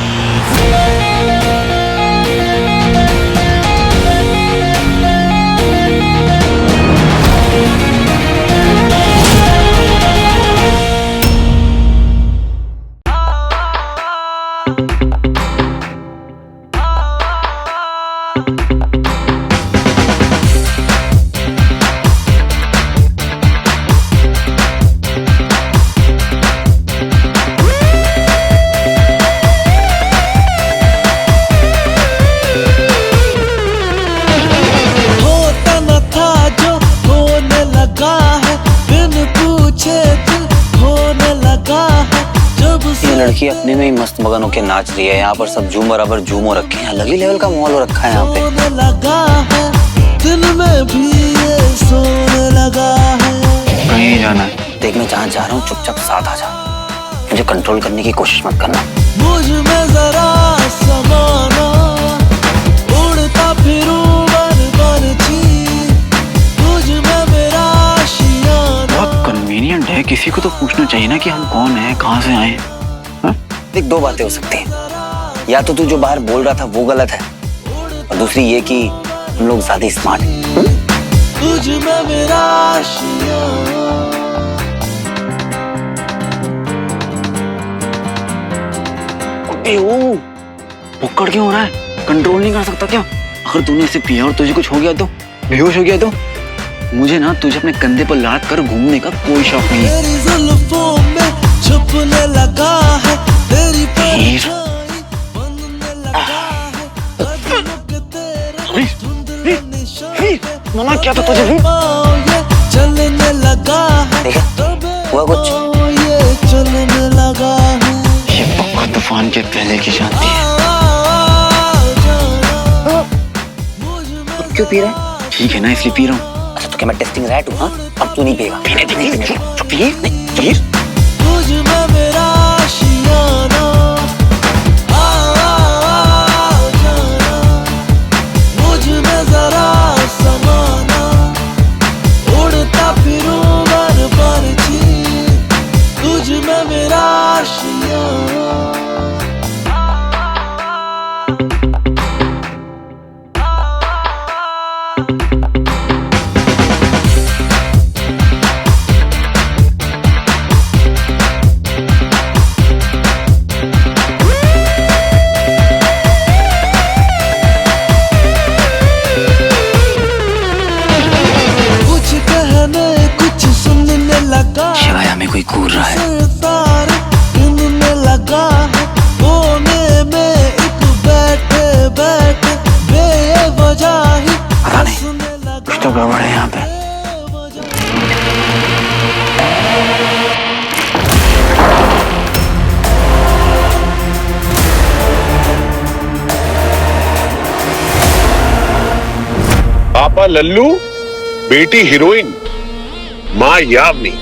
लड़की अपने में ही मस्त मगन होके नाच रही है। यहाँ पर सब झूम बराबर झूम हो रखे हैं, अलग ही लेवल का माहौल हो रखा है यहाँ पे। कहीं जाना है? देख, मैं जहाँ जा रहा हूँ चुपचाप साथ आ जा, मुझे कंट्रोल करने की कोशिश मत करना। मुझ में जरा समाना, उड़ता फिरूं तुझ में मेरा आशियाना। बहुत कन्वीनियंट है, किसी को तो पूछना चाहिए ना कि हम कौन हैं, कहाँ से आए हैं। देख, दो बातें हो सकती हैं। या तो तू जो बाहर बोल रहा था वो गलत है, और दूसरी ये कि हम लोग ज्यादा स्मार्ट हैं। तुझ में मेरा आशियाना। भुक्कड़ क्यों हो रहा है? कंट्रोल नहीं कर सकता क्या? अगर तूने इसे पिया और तुझे कुछ हो गया तो, बेहोश हो गया तो? मुझे ना तुझे अपने कंधे पर लाद कर घूमने का कोई शौक नहीं है। तेरी जुल्फों में छुपने लगा है, तेरी मना क्या था तुझे भी? चलने लगा है, हुआ कुछ? ये चलने लगा है। ये पक्का तूफान के पहले की शांति है। अब क्यों पी रहा है? ठीक है ना, इसलिए पी रहा हूँ। अच्छा, तो क्या मैं टेस्टिंग रैट हूँ? हाँ, अब तू नहीं पिएगा। तुझ में मेरा आशियाना। मुझ में जरा समाना, उड़ता फिरूं बार तुझ में मेरा आशियाना। शिवाय, हमें कोई घूर रहा है। लगा है कोने में एक बैठे बैठे बेवजह ही। पता नहीं, कुछ तो गड़बड़ है यहाँ पे। पापा लल्लू, बेटी हीरोइन माँ यावनी।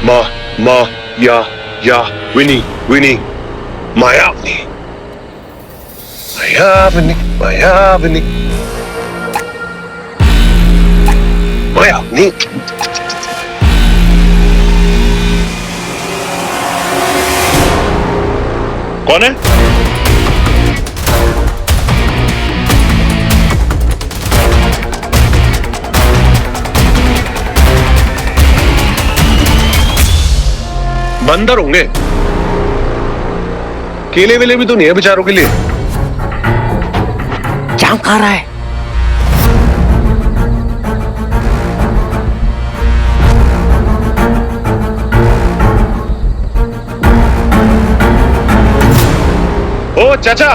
माँ या विनी मायावनी। कौन है? अंदर होंगे। केले वेले भी तो नहीं है बेचारों के लिए। जाम खा रहा है। ओ चाचा,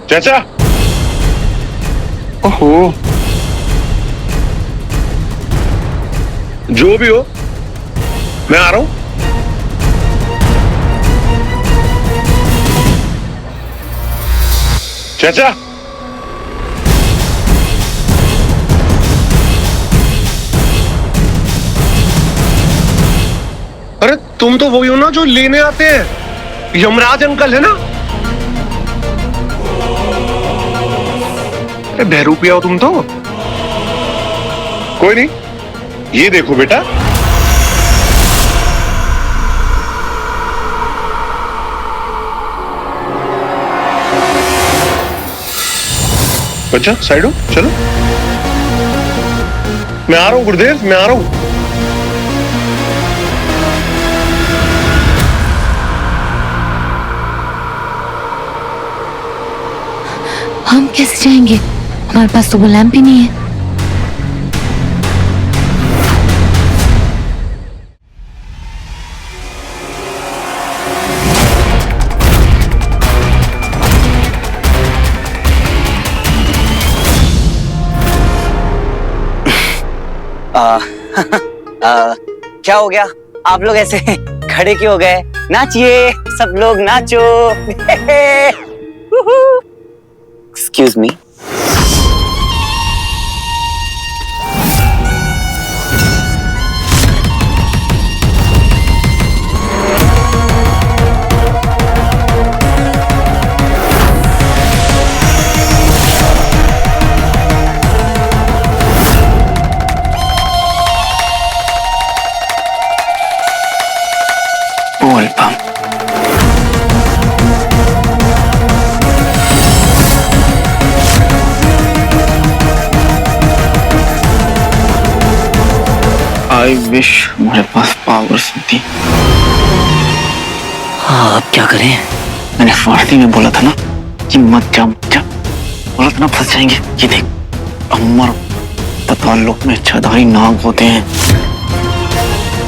चाचा, ओहो, जो भी हो, मैं आ रहा हूं। चाचा, अरे तुम तो वही हो ना जो लेने आते हैं, यमराज अंकल है ना? अरे बहरूपिया हो तुम तो। कोई नहीं, ये देखो बेटा, अच्छा साइड हो, चलो। मैं आ रहा हूं गुरुदेव, मैं आ रहा हूं। हम कैसे जाएंगे? हमारे पास तो वो लैंप ही नहीं है। क्या हो गया? आप लोग ऐसे खड़े क्यों हो गए? नाचिए, सब लोग नाचो। Excuse me. बोल बम। आई विश हमारे पास पावर्स होती। हाँ, अब क्या करें? मैंने फारसी में बोला था ना कि मत जा मत जा, बोला था ना फंस जाएंगे। ये देख, अमर पाताल लोक में इच्छाधारी नाग होते हैं।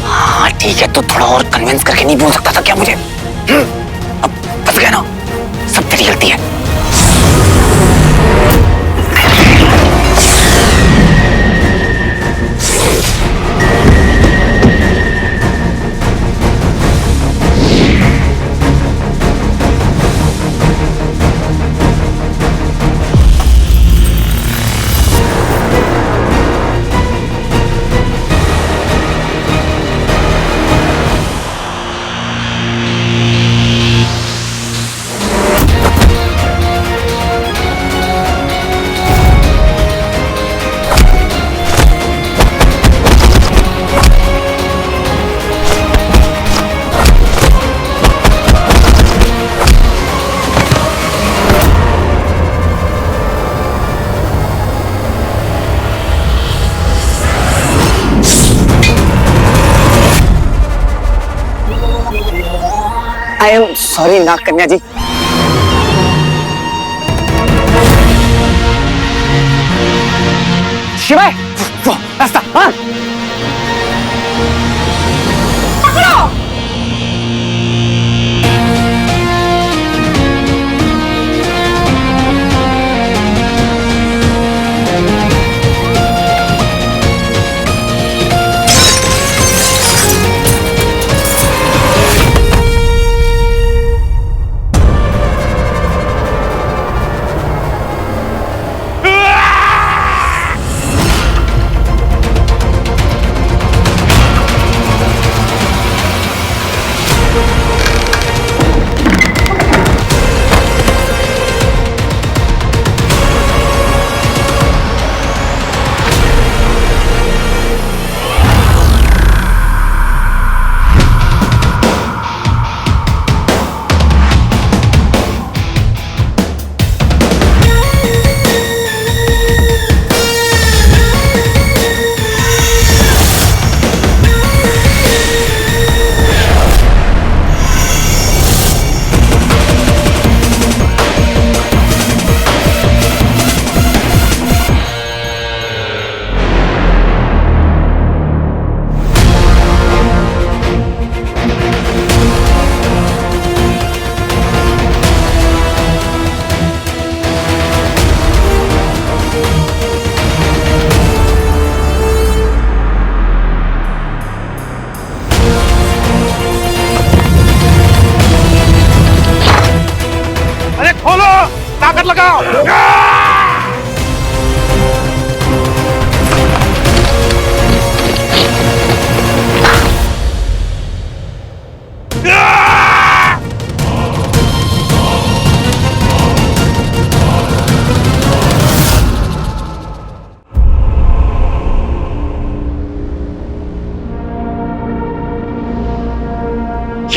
हाँ ठीक है, तो थोड़ा और कन्विंस करके नहीं बोल सकता था क्या मुझे? अब फंस गया ना, सब तेरी गलती है। आई एम सॉरी नाग कन्या जी। शिवाय, वो रास्ता, हाँ।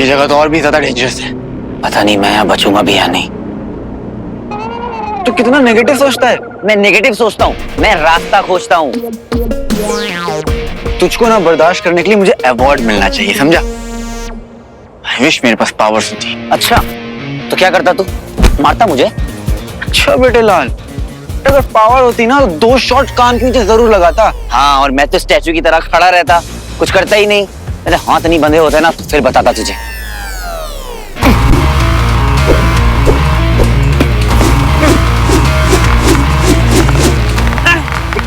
जगह तो और भी ज्यादा डेंजरस है। पता नहीं मैं यहाँ बचूंगा भी या नहीं। तू कितना नेगेटिव सोचता है। मैं नेगेटिव सोचता हूँ, मैं रास्ता खोजता हूँ। तुझको ना बर्दाश्त करने के लिए मुझे अवार्ड मिलना चाहिए, समझा? आई विश मेरे पास पावर्स होती। अच्छा तो क्या करता तू? मारता मुझे? अच्छा बेटे लाल, अगर पावर होती ना तो 2 शॉट कान के नीचे जरूर लगाता। हाँ, और मैं तो स्टैचू की तरह खड़ा रहता, कुछ करता ही नहीं। मेरे हाथ नहीं बंधे होते ना तो फिर बताता तुझे।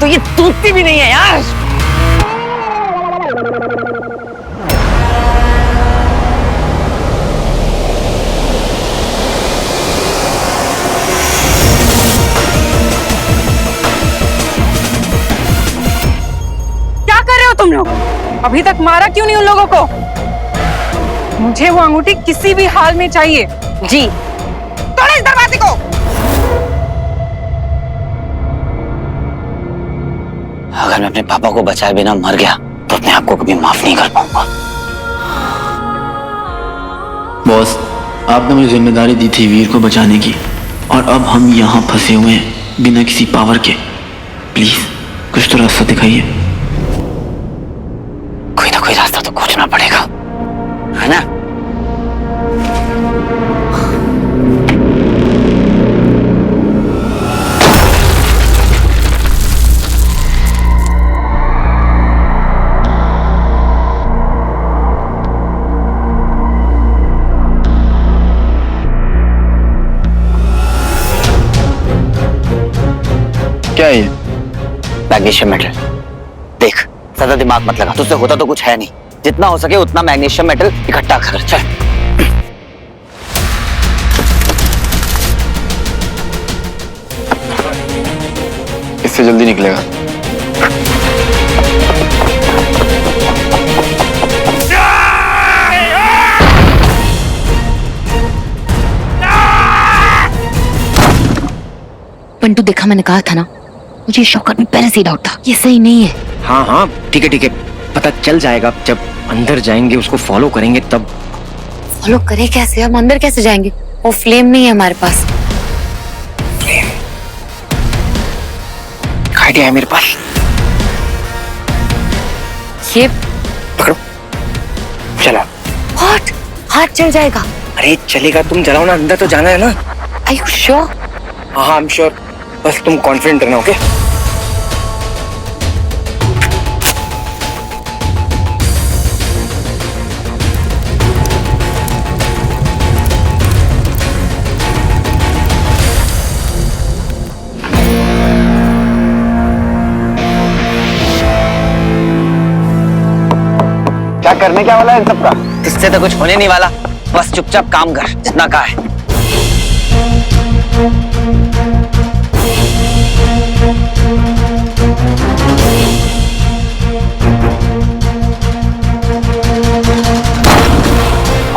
तो ये टूटती भी नहीं है यार। क्या कर रहे हो तुम लोग? अभी तक मारा क्यों नहीं उन लोगों को? मुझे वो अंगूठी किसी भी हाल में चाहिए। जी। तोड़ो इस दरवाजे को। अगर मैं अपने पापा को बचाए बिना मर गया तो अपने आप को कभी माफ नहीं कर पाऊंगा। बॉस, आपने मुझे जिम्मेदारी दी थी वीर को बचाने की, और अब हम यहाँ फंसे हुए हैं बिना किसी पावर के। प्लीज कुछ तो रास्ता दिखाइए। कोई ना कोई रास्ता तो खोजना पड़ेगा, है ना? क्या है ये? Magnesium metal. देख, ज्यादा दिमाग मत लगा, तुझसे होता तो कुछ है नहीं। जितना हो सके उतना मैग्नीशियम मेटल इकट्ठा कर। चल। इससे जल्दी निकलेगा। पंटू, देखा मैंने कहा था ना, मुझे शौकत में पहले से ही डाउट था, ये सही नहीं है। हाँ हाँ ठीक है, पता चल जाएगा। जब अंदर जाएंगे उसको फॉलो करेंगे तब। फॉलो करे कैसे? हम अंदर कैसे जाएंगे? वो फ्लेम नहीं है हमारे पास। आइडिया है मेरे पास। ये पकड़ो, चलो। व्हाट? हाथ चल जाएगा? अरे चलेगा, तुम जलाओ ना, अंदर तो जाना है ना। Are you sure? हाँ आई एम श्योर, बस तुम कॉन्फिडेंट रहना। ओके क्या करने क्या वाला है इन सबका? इससे तो कुछ होने नहीं वाला, बस चुपचाप काम कर जितना कहा है।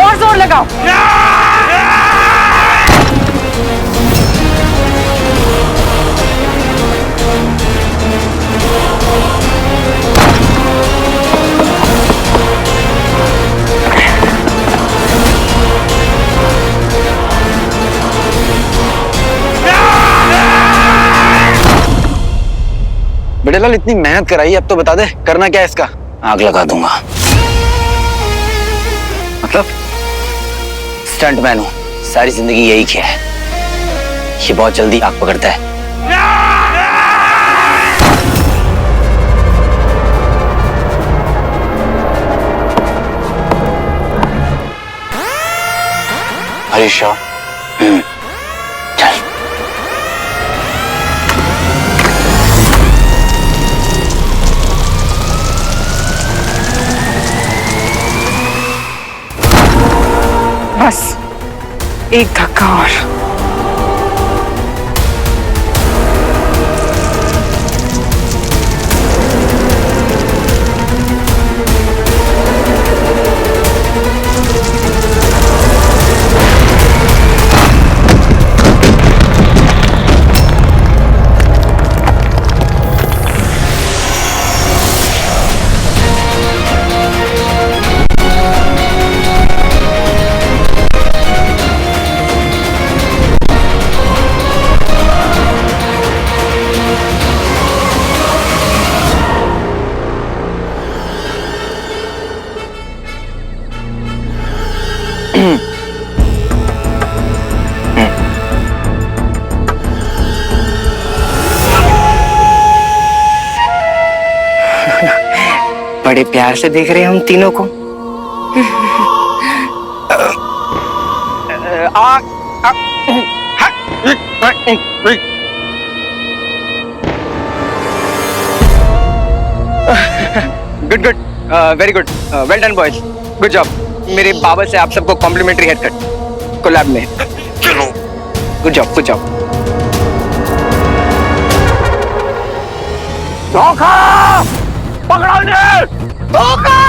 और जोर लगाओ। बेटे लाल, इतनी मेहनत कराई, अब तो बता दे करना क्या है इसका? आग लगा दूंगा। मतलब? स्टंटमैन हूं, सारी जिंदगी यही किया है। ये बहुत जल्दी आग पकड़ता है। हरीशा, चल। बस एक धक्का और। बड़े प्यार से देख रहे हैं हम तीनों को। Good good, very good, well done boys, good job. मेरे बाबा से आप सबको कॉम्प्लीमेंट्री हेयर कट कोलैब में। चलो, गुड जॉब, गुड जॉब। धोखा पकड़ो इन्हें, धोखा।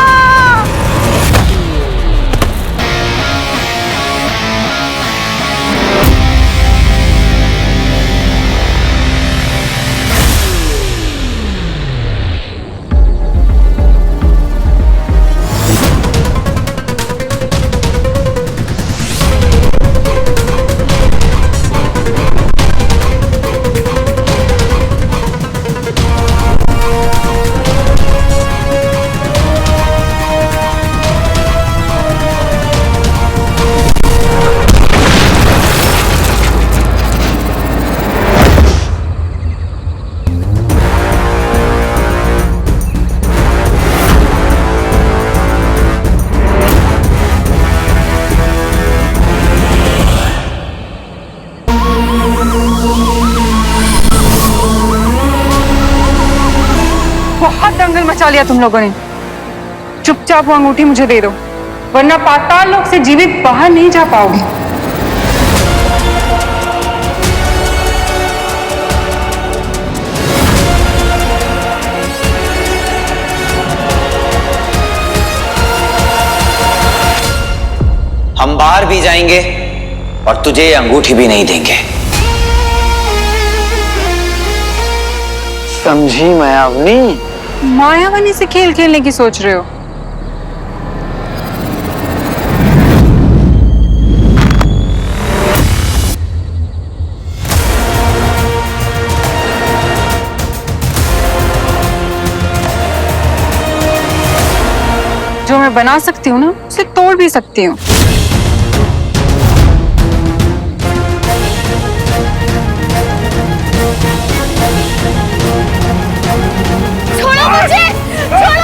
बहुत दंगल मचा लिया तुम लोगों ने। चुपचाप वो अंगूठी मुझे दे दो, वरना पाताल लोक से जीवित बाहर नहीं जा पाओगे। हम बाहर भी जाएंगे और तुझे ये अंगूठी भी नहीं देंगे। समझी मायावनी? मायावनी से खेल खेलने की सोच रहे हो? जो मैं बना सकती हूँ ना, उसे तोड़ भी सकती हूँ। छोड़ो मुझे, छोड़ो।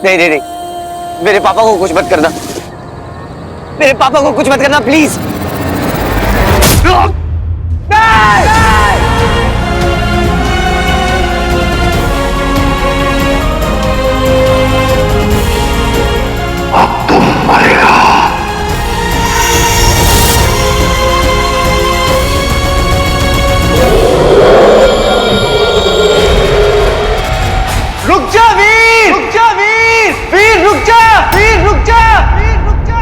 नहीं नहीं नहीं, मेरे पापा को कुछ मत करना, मेरे पापा को कुछ मत करना प्लीज। अब तुम मरेगा। रुक जा वीर, रुक जा वीर, वीर रुक जा, वीर रुक जा, वीर रुक जा।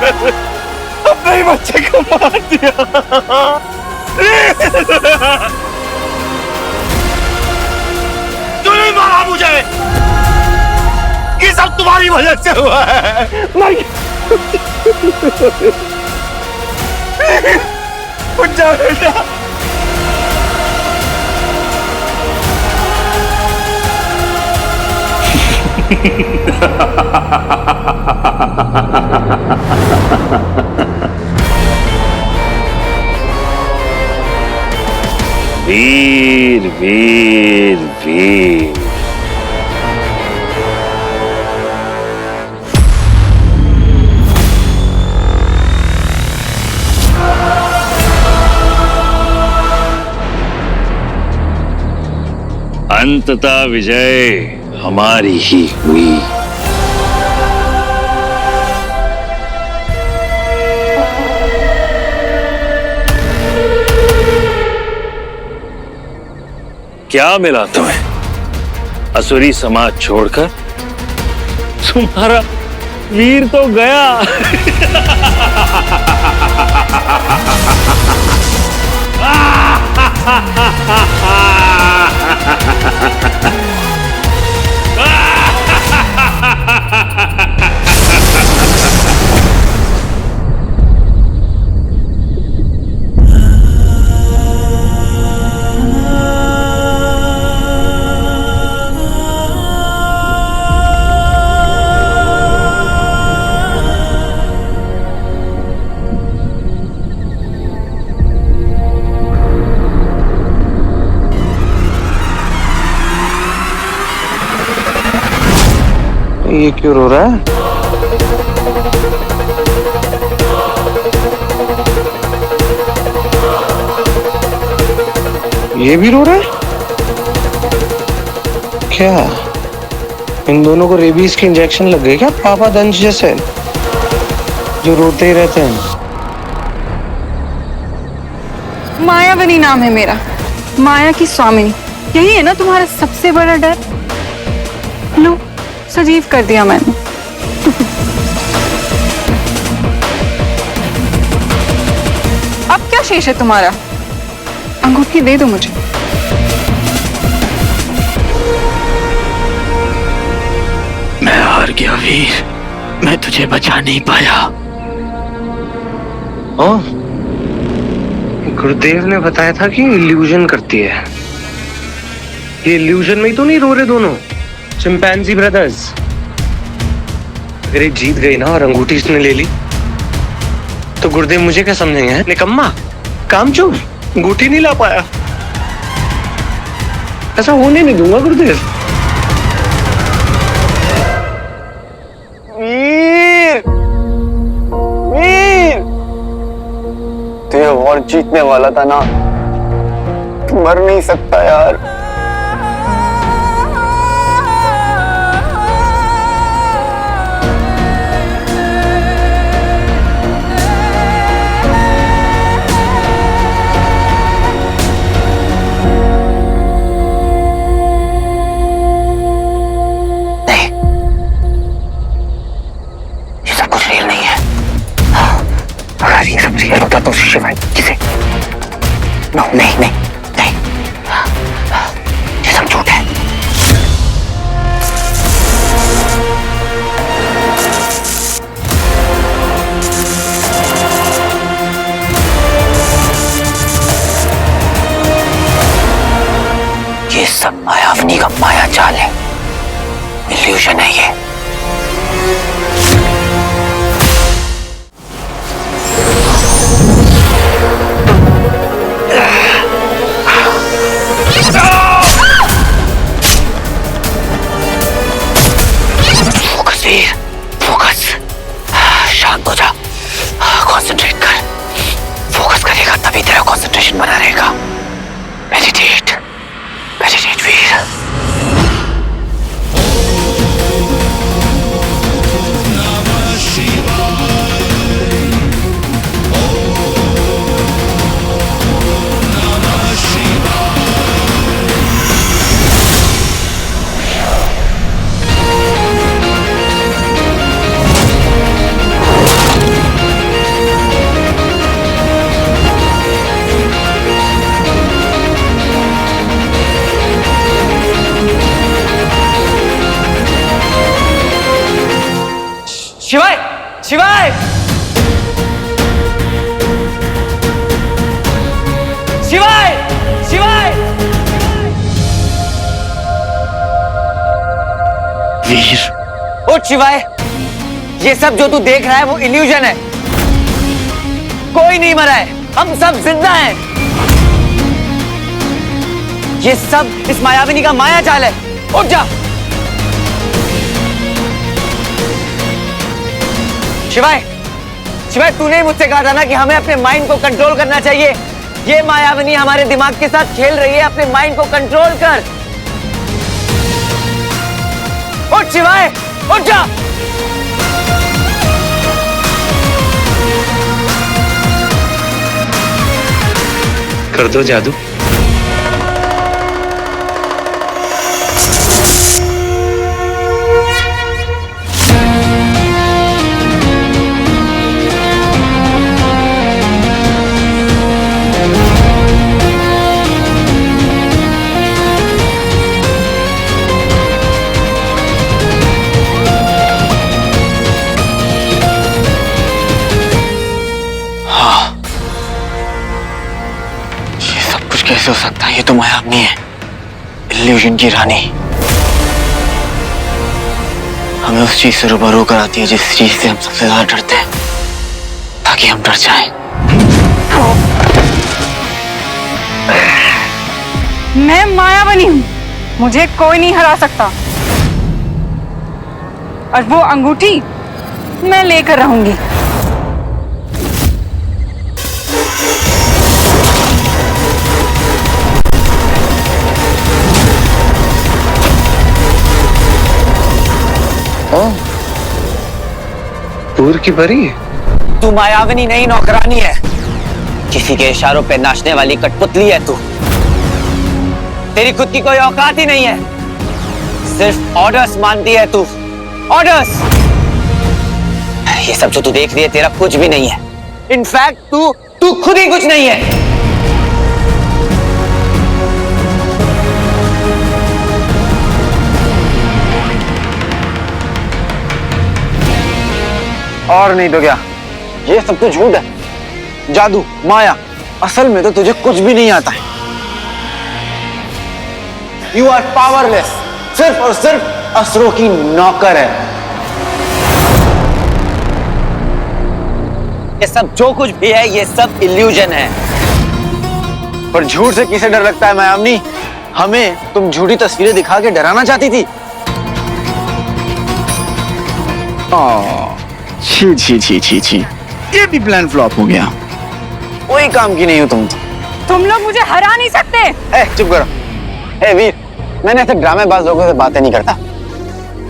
अपने ही बच्चे को मार दिया। तूने मारा मुझे, ये सब तुम्हारी वजह से हुआ है। नहीं, उठ जा बेटा। वीर वीर वीर। अंततः विजय हमारी ही हुई। क्या मिला तुम्हें असुरी समाज छोड़कर? तुम्हारा वीर तो गया। ये क्यों रो रहा है? ये भी रो रहा है? क्या इन दोनों को रेबीज की इंजेक्शन लग गई क्या? पापा दंश जैसे जो रोते ही रहते हैं। मायावनी नाम है मेरा, माया की स्वामिनी। यही है ना तुम्हारा सबसे बड़ा डर? लो, सजीव कर दिया मैंने। अब क्या शेष है तुम्हारा? अंगूठी दे दो मुझे। मैं हार गया वीर, मैं तुझे बचा नहीं पाया। गुरुदेव ने बताया था कि इल्यूजन करती है। ये इल्यूजन में ही तो नहीं रो रहे दोनों चिंपैंजी ब्रदर्स? अगर ये जीत गई ना और अंगूठी इसने ले ली तो गुरुदेव मुझे क्या समझेंगे? हैं? निकम्मा, कामचोर, अंगूठी नहीं ला पाया। ऐसा होने नहीं दूंगा गुरुदेव। वीर, वीर, तू ये वॉर जीतने वाला था ना, तू मर नहीं सकता यार। ये सब रियल होता तो शिवाय किसे? नो, नहीं नहीं नहीं, ये सब झूठ है। ये सब मायावनी का माया जाल है, इल्यूजन है ये। फोकस, शांत हो जा, कंसंट्रेट कर। फोकस करेगा तभी तेरा कंसंट्रेशन बना रहेगा। मेडिटेट, मेडिटेट वीर। शिवाय! शिवाय! शिवाय! वीर, उठ शिवाय! ये सब जो तू देख रहा है वो इल्यूजन है। कोई नहीं मरा है, हम सब जिंदा हैं। ये सब इस मायाविनी का माया जाल है। उठ जा। शिवाय, शिवाय तूने मुझसे कहा था ना कि हमें अपने माइंड को कंट्रोल करना चाहिए। ये मायाविनी हमारे दिमाग के साथ खेल रही है। अपने माइंड को कंट्रोल कर। उठ शिवाय, उठ जा। कर दो जादू। कैसे हो सकता है? ये तो मायाविनी है, इल्यूजन की रानी। हमें उस चीज से रूबरू कराती है जिस चीज से हम सबसे ज्यादा डरते हैं, ताकि हम डर जाएं। मैं मायाविनी हूँ, मुझे कोई नहीं हरा सकता। और वो अंगूठी मैं लेकर रहूंगी। दूर की परी? तू मायाविनी नहीं, नौकरानी है। किसी के इशारों पे नाचने वाली कठपुतली है तू। तेरी खुद की कोई औकात ही नहीं है। सिर्फ ऑर्डर्स मानती है तू, ऑर्डर्स। ये सब जो तू देख रही है तेरा कुछ भी नहीं है। इनफैक्ट तू खुद ही कुछ नहीं है। और नहीं तो क्या, ये सब तो झूठ है, जादू, माया। असल में तो तुझे कुछ भी नहीं आता है। यू आर पावरलेस, सिर्फ और सिर्फ असुरों की नौकर है। ये सब जो कुछ भी है ये सब इल्यूजन है। पर झूठ से किसे डर लगता है मायाविनी? हमें तुम झूठी तस्वीरें दिखा के डराना चाहती थी। छी छी छी छी छी, ये भी प्लान फ्लॉप हो गया। कोई काम की नहीं हो तुम लोग मुझे हरा नहीं सकते। चुप करो। वीर, मैंने ऐसे ड्रामेबाज लोगों से बातें नहीं करता।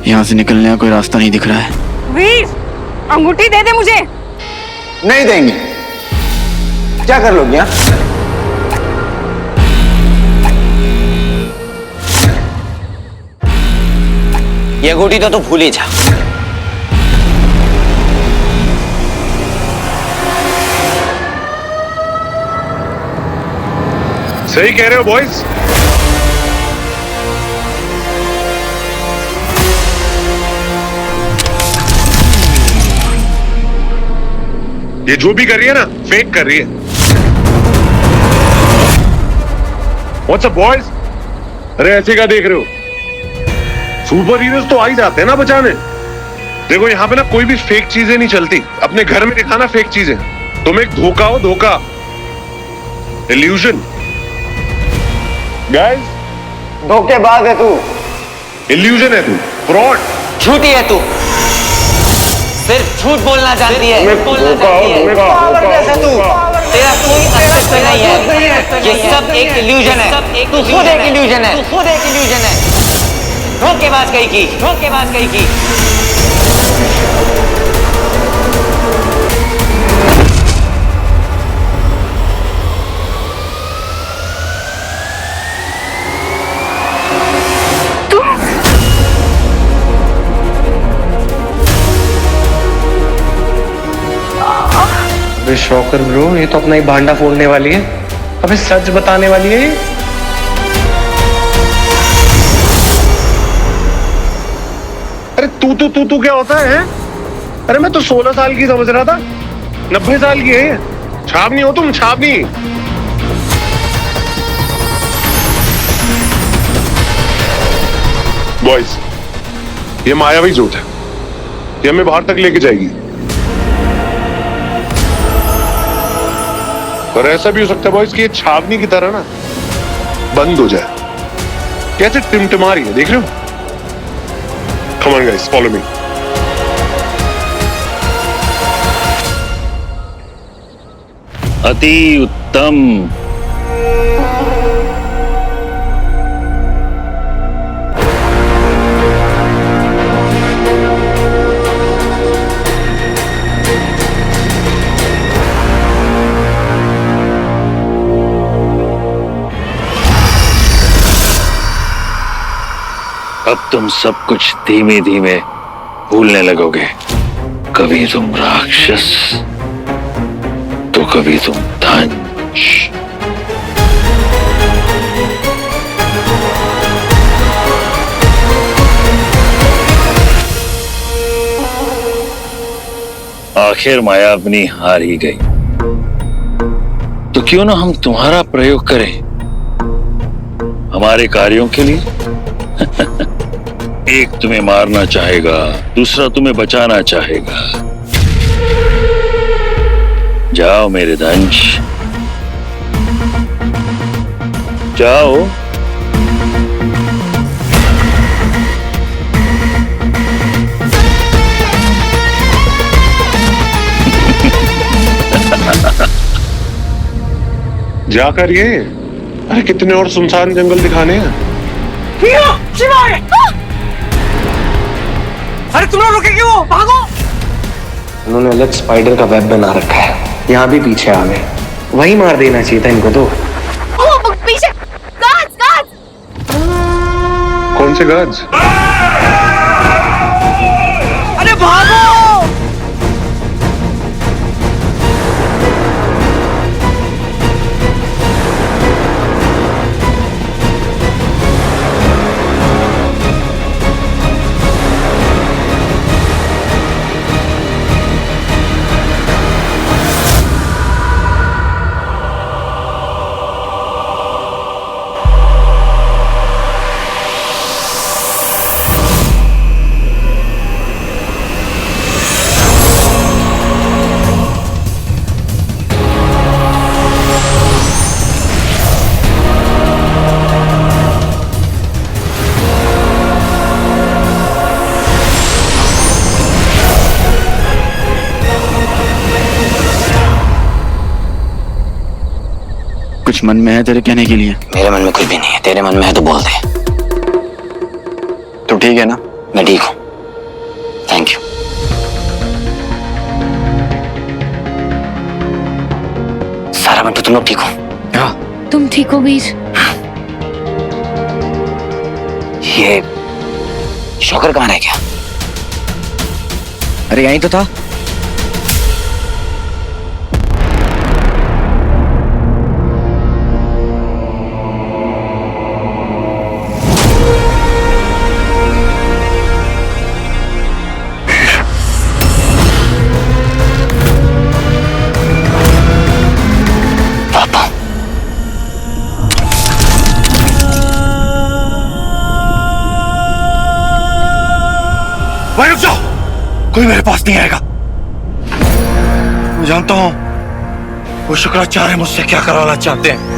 यहाँ से निकलने का कोई रास्ता नहीं दिख रहा है। वीर, अंगूठी दे दे मुझे। नहीं देंगे। क्या कर लोगे यहाँ? ये अंगूठी तो तू भूल ही जा। सही कह रहे हो बॉयज। ये जो भी कर रही है ना, फेक कर रही है। What's up boys? अरे ऐसे क्या देख रहे हो? सुपर हीरोज तो आ ही जाते हैं ना बचाने। देखो यहाँ पे ना कोई भी फेक चीजें नहीं चलती। अपने घर में दिखाना फेक चीजें। तुम एक धोखा हो, धोखा, इल्यूजन। गाइस, धोखेबाज है तू, इल्यूजन है तू, फ्रॉड, झूठी है तू। सिर्फ झूठ बोलना जानती है। बोलना जानती है। तेरा कोई अस्तित्व नहीं है। ये सब एक इल्यूजन है। तू खुद एक इल्यूजन है। तू खुद एक इल्यूजन है। धोखेबाज कहीं की, धोखेबाज कहीं की। अबे शॉकर ब्रो, ये तो अपना ही भांडा फोड़ने वाली है। अबे सच बताने वाली है ये। अरे तू क्या होता है? अरे मैं तो 16 साल की समझ रहा था, 90 साल की है। छावनी हो तुम, छावनी। बॉयज, ये मायावी जोत है, ये हमें बाहर तक लेके जाएगी। और ऐसा भी हो सकता है बॉयज कि ये छावनी की तरह ना बंद हो जाए। कैसे टिमटिमा रही है, देख रहे हो? Come on guys, follow me. अति उत्तम। अब तुम सब कुछ धीमे धीमे भूलने लगोगे। कभी तुम राक्षस तो कभी तुम धंच। आखिर माया अपनी हार ही गई, तो क्यों ना हम तुम्हारा प्रयोग करें हमारे कार्यों के लिए। एक तुम्हें मारना चाहेगा, दूसरा तुम्हें बचाना चाहेगा। जाओ मेरे धंच, जाओ। जाकर ये, अरे कितने और सुनसान जंगल दिखाने हैं। शिवाय! अरे तुम लोग रुके क्यों? भागो! उन्होंने अलग स्पाइडर का वेब बना रखा है, यहाँ भी पीछे आ गए। वही मार देना चाहिए था इनको तो। पीछे गार्ड्स गार्ड्स। कौन से गार्ड्स? अरे भागो! कुछ मन में है तेरे कहने के लिए? मेरे मन में कुछ भी नहीं है, तेरे मन में है तो बोल दे। तो ठीक है ना? मैं ठीक हूँ, थैंक यू। सारा बंटू, तुम लोग ठीक हो? हाँ। तुम ठीक हो वीर? ये शौकर कहाँ रह गया? अरे यहीं तो था। भाई रुक जाओ, कोई मेरे पास नहीं आएगा। मैं जानता हूं वो शुक्राचार्य मुझसे क्या करवाना चाहते हैं।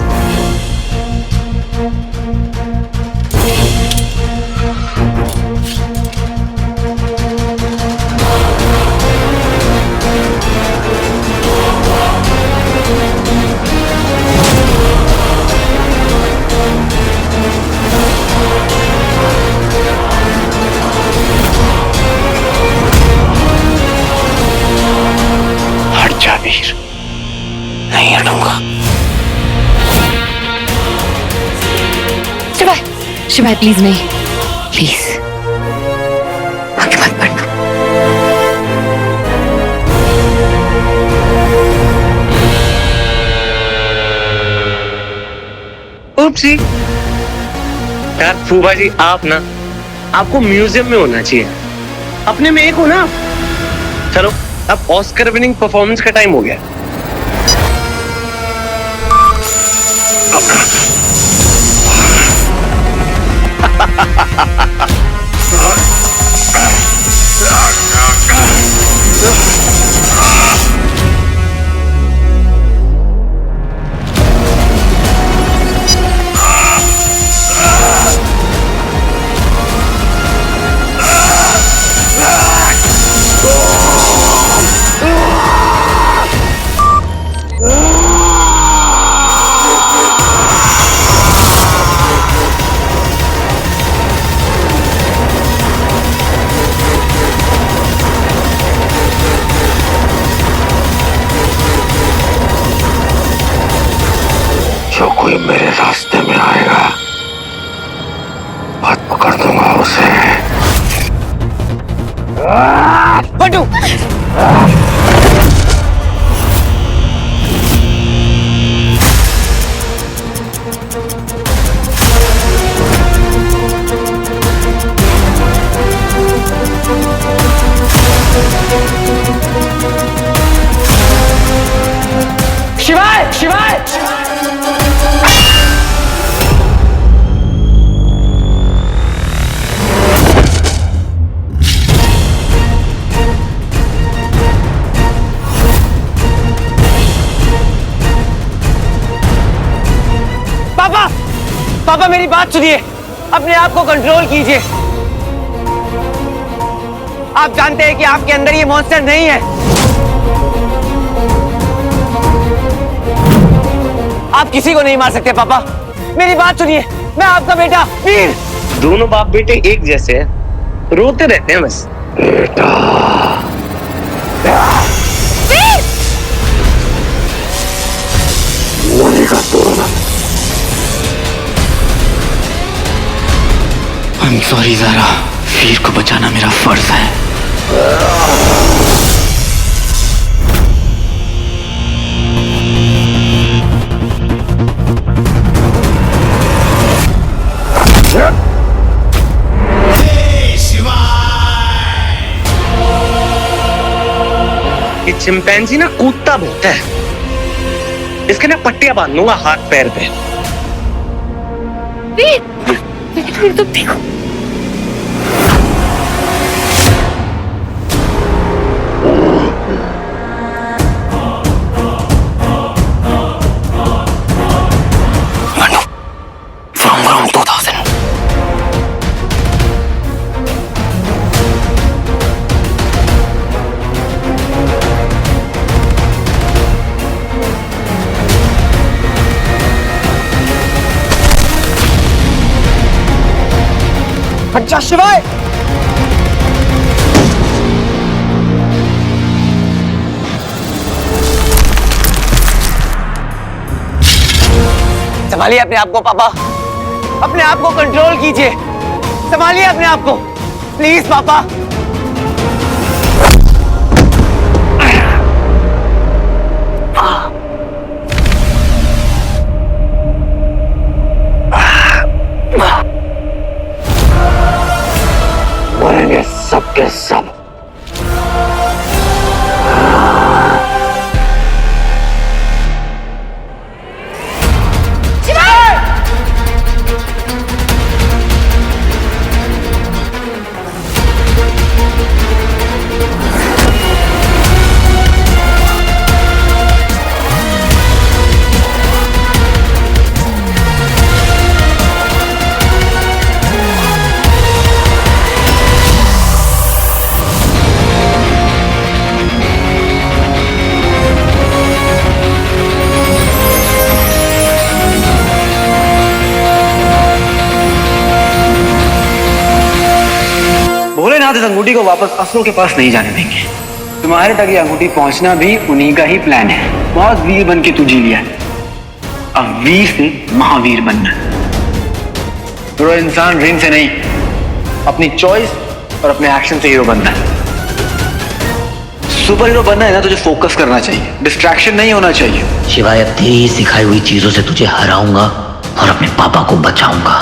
वीर, नहीं हटूंगा। शिवाय, शिवाय प्लीज नहीं, प्लीज आगे मत बढ़ना। ओप्सी यार, फूफा जी आप ना, आपको म्यूजियम में होना चाहिए, अपने में एक हो ना। चलो अब ऑस्कर विनिंग परफॉर्मेंस का टाइम हो गया। जो कोई मेरे रास्ते में आएगा हाथ पकड़ दूंगा उसे। बंटू शिवाय शिवाय पापा पापा मेरी बात सुनिए, अपने आप को कंट्रोल कीजिए। आप जानते हैं कि आपके अंदर ये मॉन्स्टर नहीं है। आप किसी को नहीं मार सकते पापा, मेरी बात सुनिए। मैं आपका बेटा वीर। दोनों बाप बेटे एक जैसे हैं, रोते रहते हैं बस। I'm sorry ज़ारा, वीर को बचाना मेरा फर्ज है। ये चिंपैंजी ना कूदता बहुत है, इसके ना पट्टियां बांध लूंगा हाथ पैर पे। वीर तुम देखो, From ground 2000. अच्छा शिवाय संभालिए अपने आप को पापा, अपने आप को कंट्रोल कीजिए, संभालिए अपने आप को प्लीज पापा। मरेंगे सबके सब। भोलेनाथ इस अंगूठी को वापस असुरों के पास नहीं जाने देंगे। तुम्हारे तक ये अंगूठी पहुंचना भी उन्हीं का ही प्लान है। बहुत वीर बन के तू जी लिया है, अब वीर से महावीर बनना। तो इंसान रिंग से नहीं, अपनी चॉइस और अपने एक्शन से हीरो बनना है। सुपर हीरो बनना है ना, तुझे फोकस करना चाहिए, डिस्ट्रैक्शन नहीं होना चाहिए। शिवाय अब तेरी सिखाई हुई चीजों से तुझे हराऊंगा और अपने पापा को बचाऊंगा।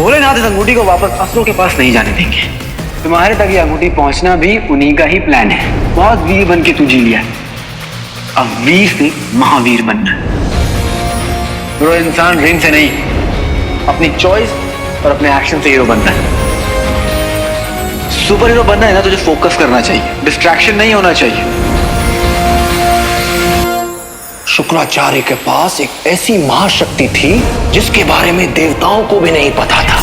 भोलेनाथ इस अंगूठी को वापस असुरों के पास नहीं जाने देंगे। तुम्हारे तक ये अंगूठी पहुंचना भी उन्हीं का ही प्लान है। बहुत वीर बन के तू जी लिया, अब वीर से महावीर बनना है। ब्रो, इंसान रिंग से नहीं, अपनी चॉइस और अपने एक्शन से हीरो बनना है। सुपर हीरो बनना है ना, तुझे फोकस करना चाहिए, डिस्ट्रैक्शन नहीं होना चाहिए। शुक्राचार्य के पास एक ऐसी महाशक्ति थी जिसके बारे में देवताओं को भी नहीं पता था।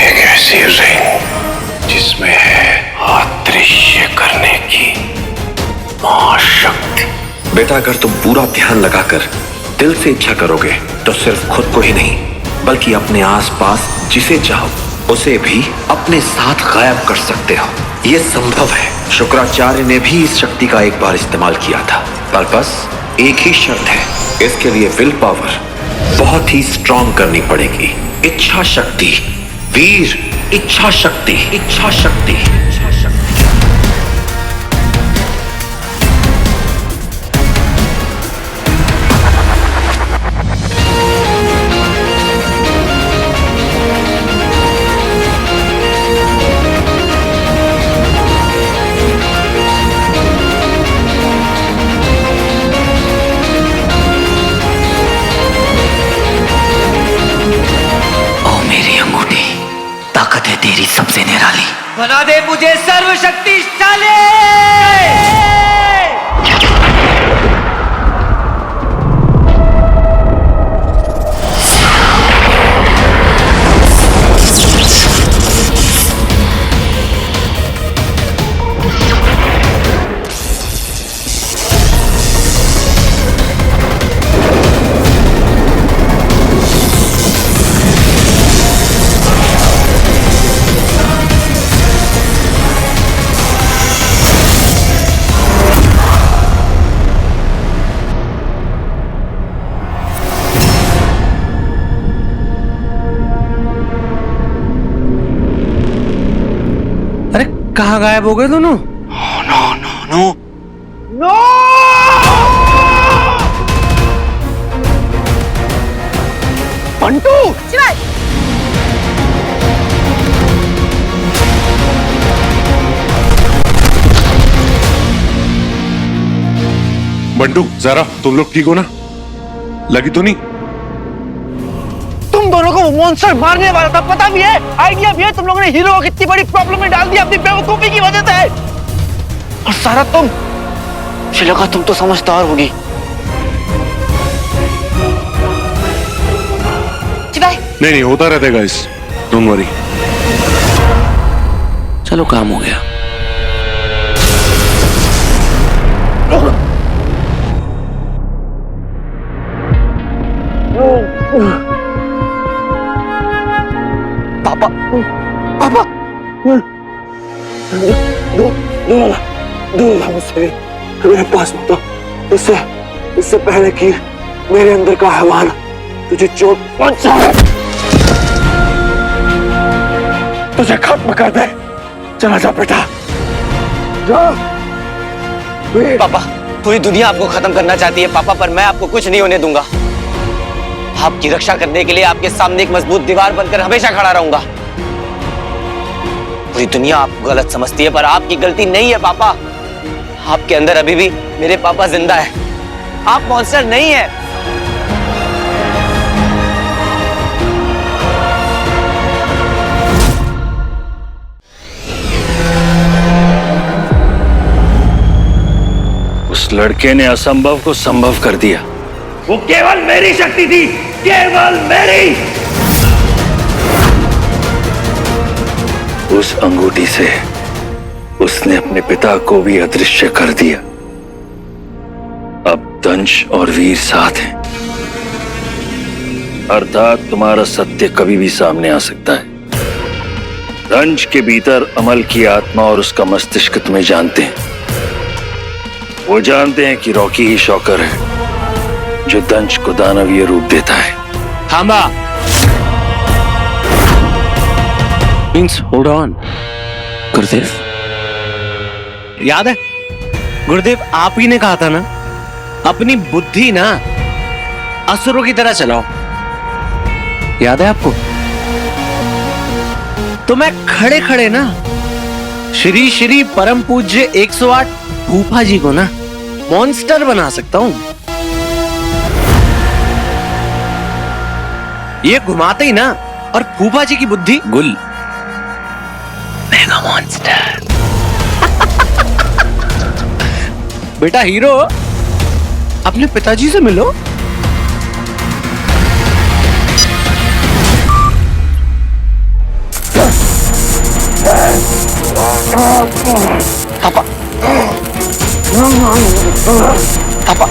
एक ऐसी रिंग जिसमें है अदृश्य करने की महाशक्ति। बेटा, अगर तुम पूरा ध्यान लगाकर दिल से इच्छा करोगे तो सिर्फ खुद को ही नहीं बल्कि अपने आसपास जिसे चाहो उसे भी अपने साथ गायब कर सकते हो। यह संभव है। शुक्राचार्य ने भी इस शक्ति का एक बार इस्तेमाल किया था, पर बस एक ही शर्त है, इसके लिए विल पावर बहुत ही स्ट्रॉन्ग करनी पड़ेगी। इच्छा शक्ति वीर, इच्छा शक्ति, इच्छा शक्ति, इच्छा शक्ति। ताकत है तेरी सबसे निराली। बना दे मुझे सर्वशक्तिशाली। अरे कहाँ गायब हो गए दोनों? No no no no! Bantu! Bantu, जरा तुम लोग ठीक हो ना? लगी तो नहीं? तुम दोनों को वो मॉन्स्टर मारने वाला था, पता भी है, आइडिया भी है। तुम लोगों ने हीरो को कितनी बड़ी प्रॉब्लम में डाल दिया अपनी बेवकूफी की वजह से। और सारा तुम, मुझे लगा तुम तो समझदार होगी। नहीं, होता रहता है गाइस, डोंट वरी। चलो, काम हो गया। पापा, पापा, दूर मुझसे, मेरे पास मत आओ। इससे पहले कि मेरे अंदर का हैवान तुझे चोट पहुंचाए, तुझे खत्म कर दे। चला जा बेटा, जा। पापा, पूरी दुनिया आपको खत्म करना चाहती है पापा, पर मैं आपको कुछ नहीं होने दूंगा। आपकी रक्षा करने के लिए आपके सामने एक मजबूत दीवार बनकर हमेशा खड़ा रहूंगा। पूरी दुनिया आपको गलत समझती है, पर आपकी गलती नहीं है पापा। आपके अंदर अभी भी मेरे पापा जिंदा है। आप मॉन्स्टर नहीं है। उस लड़के ने असंभव को संभव कर दिया। वो केवल मेरी शक्ति थी, केवल मेरी। उस अंगूठी से उसने अपने पिता को भी अदृश्य कर दिया। अब दंश और वीर साथ हैं, अर्थात तुम्हारा सत्य कभी भी सामने आ सकता है। दंश के भीतर अमल की आत्मा और उसका मस्तिष्क तुम्हें जानते हैं। वो जानते हैं कि रॉकी ही शॉकर है जो दंश को दानवीय रूप देता है। थांबा। Means hold on. गुरुदेव, याद है गुरुदेव, आप ही ने कहा था ना, अपनी बुद्धि ना असुरों की तरह चलाओ। याद है आपको? तो मैं खड़े खड़े ना श्री श्री परम पूज्य 108 फूफा जी को ना मॉन्स्टर बना सकता हूं। ये घुमाते ही ना और फूफा जी की बुद्धि गुल। Mega monster. बेटा हीरो, अपने पिताजी से मिलो। पापा पापा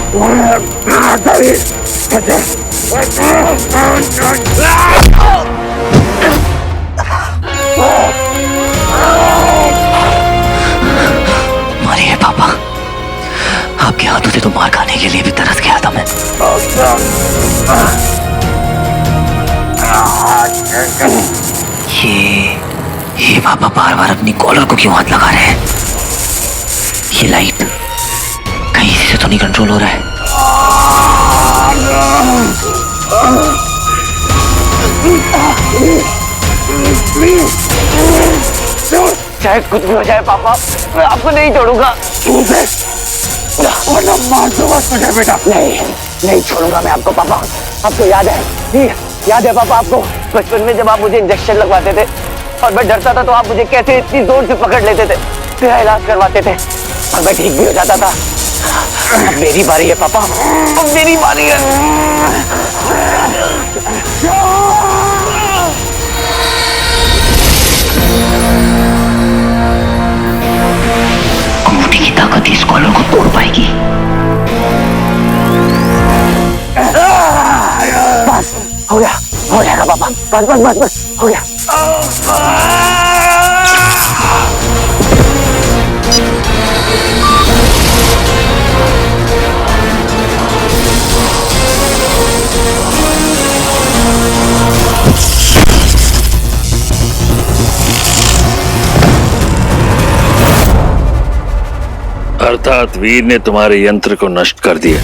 मारिए पापा, आपके हाथों से तो मार खाने के लिए भी तरस गया था मैं। ये पापा बार बार अपनी कॉलर को क्यों हाथ लगा रहे हैं? ये लाइट कहीं से तो नहीं कंट्रोल हो रहा है। चाहे कुछ भी हो जाए पापा, मैं आपको नहीं छोड़ूंगा। वरना मार दूंगा तुझे बेटा। नहीं छोड़ूंगा मैं आपको पापा। आपको याद है, याद है पापा आपको बचपन में जब आप मुझे इंजेक्शन लगवाते थे और मैं डरता था तो आप मुझे कैसे इतनी जोर से पकड़ लेते थे, मेरा इलाज करवाते थे और मैं ठीक भी हो जाता था। अब मेरी बारी है पापा, अब मेरी बारी है। अंगूठी की ताकत इस कॉलर को तोड़ पाएगी। बस हो गया, हो जाएगा पापा। बस बस बस बस हो गया। अर्थात वीर ने तुम्हारे यंत्र को नष्ट कर दिया।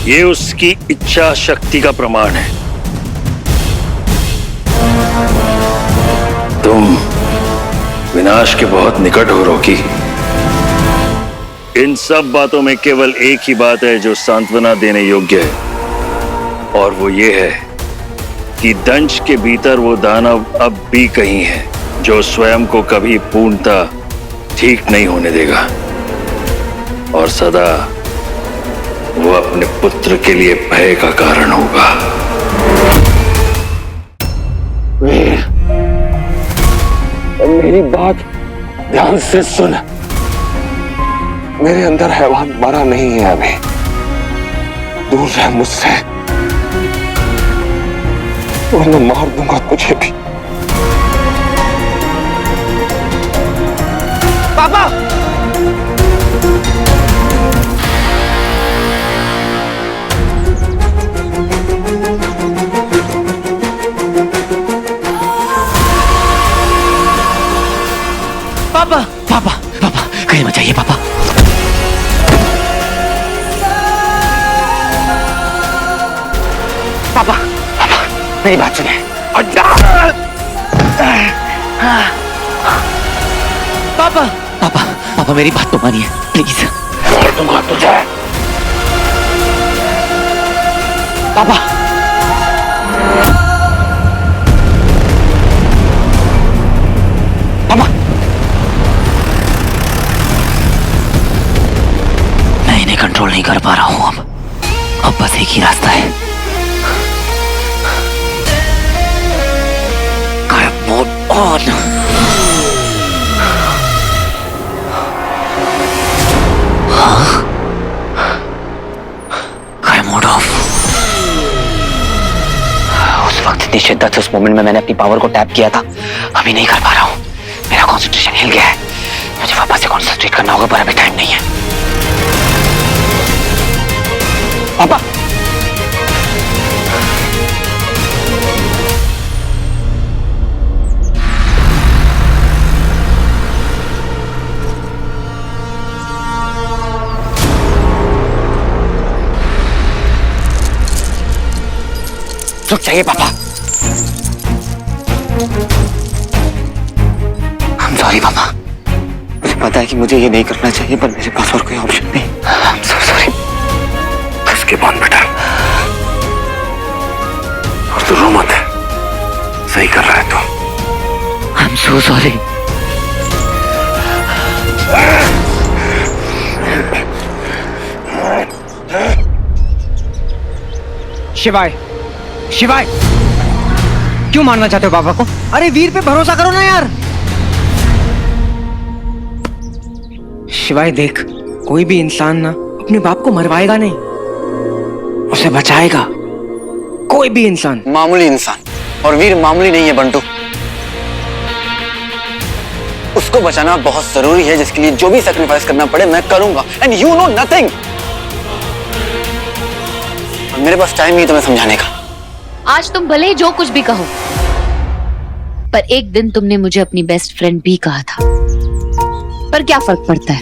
ये उसकी इच्छा शक्ति का प्रमाण है। तुम विनाश के बहुत निकट हो रॉकी। इन सब बातों में केवल एक ही बात है जो सांत्वना देने योग्य है, और वो ये है कि दंश के भीतर वो दानव अब भी कहीं है जो स्वयं को कभी पूर्णता ठीक नहीं होने देगा और सदा वो अपने पुत्र के लिए भय का कारण होगा। वीर, मेरी बात ध्यान से सुन। मेरे अंदर हैवान मरा नहीं है अभी। दूर रह मुझसे, वरना मार दूंगा तुझे भी। पापा पापा पापा पापा कहीं मत जाइए पापा। पापा पापा मेरी बात सुनिए। पापा पापा पापा मेरी बात तो मानिए प्लीज। मार दूंगा तुझे पापा। पापा मैं इन्हें कंट्रोल नहीं कर पा रहा हूं। अब बस एक ही रास्ता है, गायब मोड ऑन। Mode of. उस वक्त इतनी शिद्दत से उस मोमेंट में मैंने अपनी पावर को टैप किया था, अभी नहीं कर पा रहा हूं। मेरा कंसंट्रेशन हिल गया है। मुझे वापस से कंसंट्रेट करना होगा, पर अभी टाइम नहीं है। पापा रुक जाइए पापा। सॉरी पापा, मुझे पता है कि मुझे ये नहीं करना चाहिए, पर मेरे पास और कोई ऑप्शन नहीं। I'm so sorry। उसके बाद बेटा, और तू रो मत, सही कर रहा है तू। I'm so sorry। शिवाय, शिवाय, क्यों मारना चाहते हो पापा को? अरे वीर पे भरोसा करो ना यार। शिवाय देख, कोई भी इंसान ना अपने बाप को मरवाएगा नहीं, उसे बचाएगा। कोई भी इंसान। मामूली इंसान, और वीर मामूली नहीं है बंटू। उसको बचाना बहुत जरूरी है, जिसके लिए जो भी सैक्रिफाइस करना पड़े मैं करूंगा। And you know nothing. मेरे पास टाइम नहीं तुम्हें समझाने का। आज तुम भले ही जो कुछ भी कहो, पर एक दिन तुमने मुझे अपनी बेस्ट फ्रेंड भी कहा था। पर क्या फर्क पड़ता है,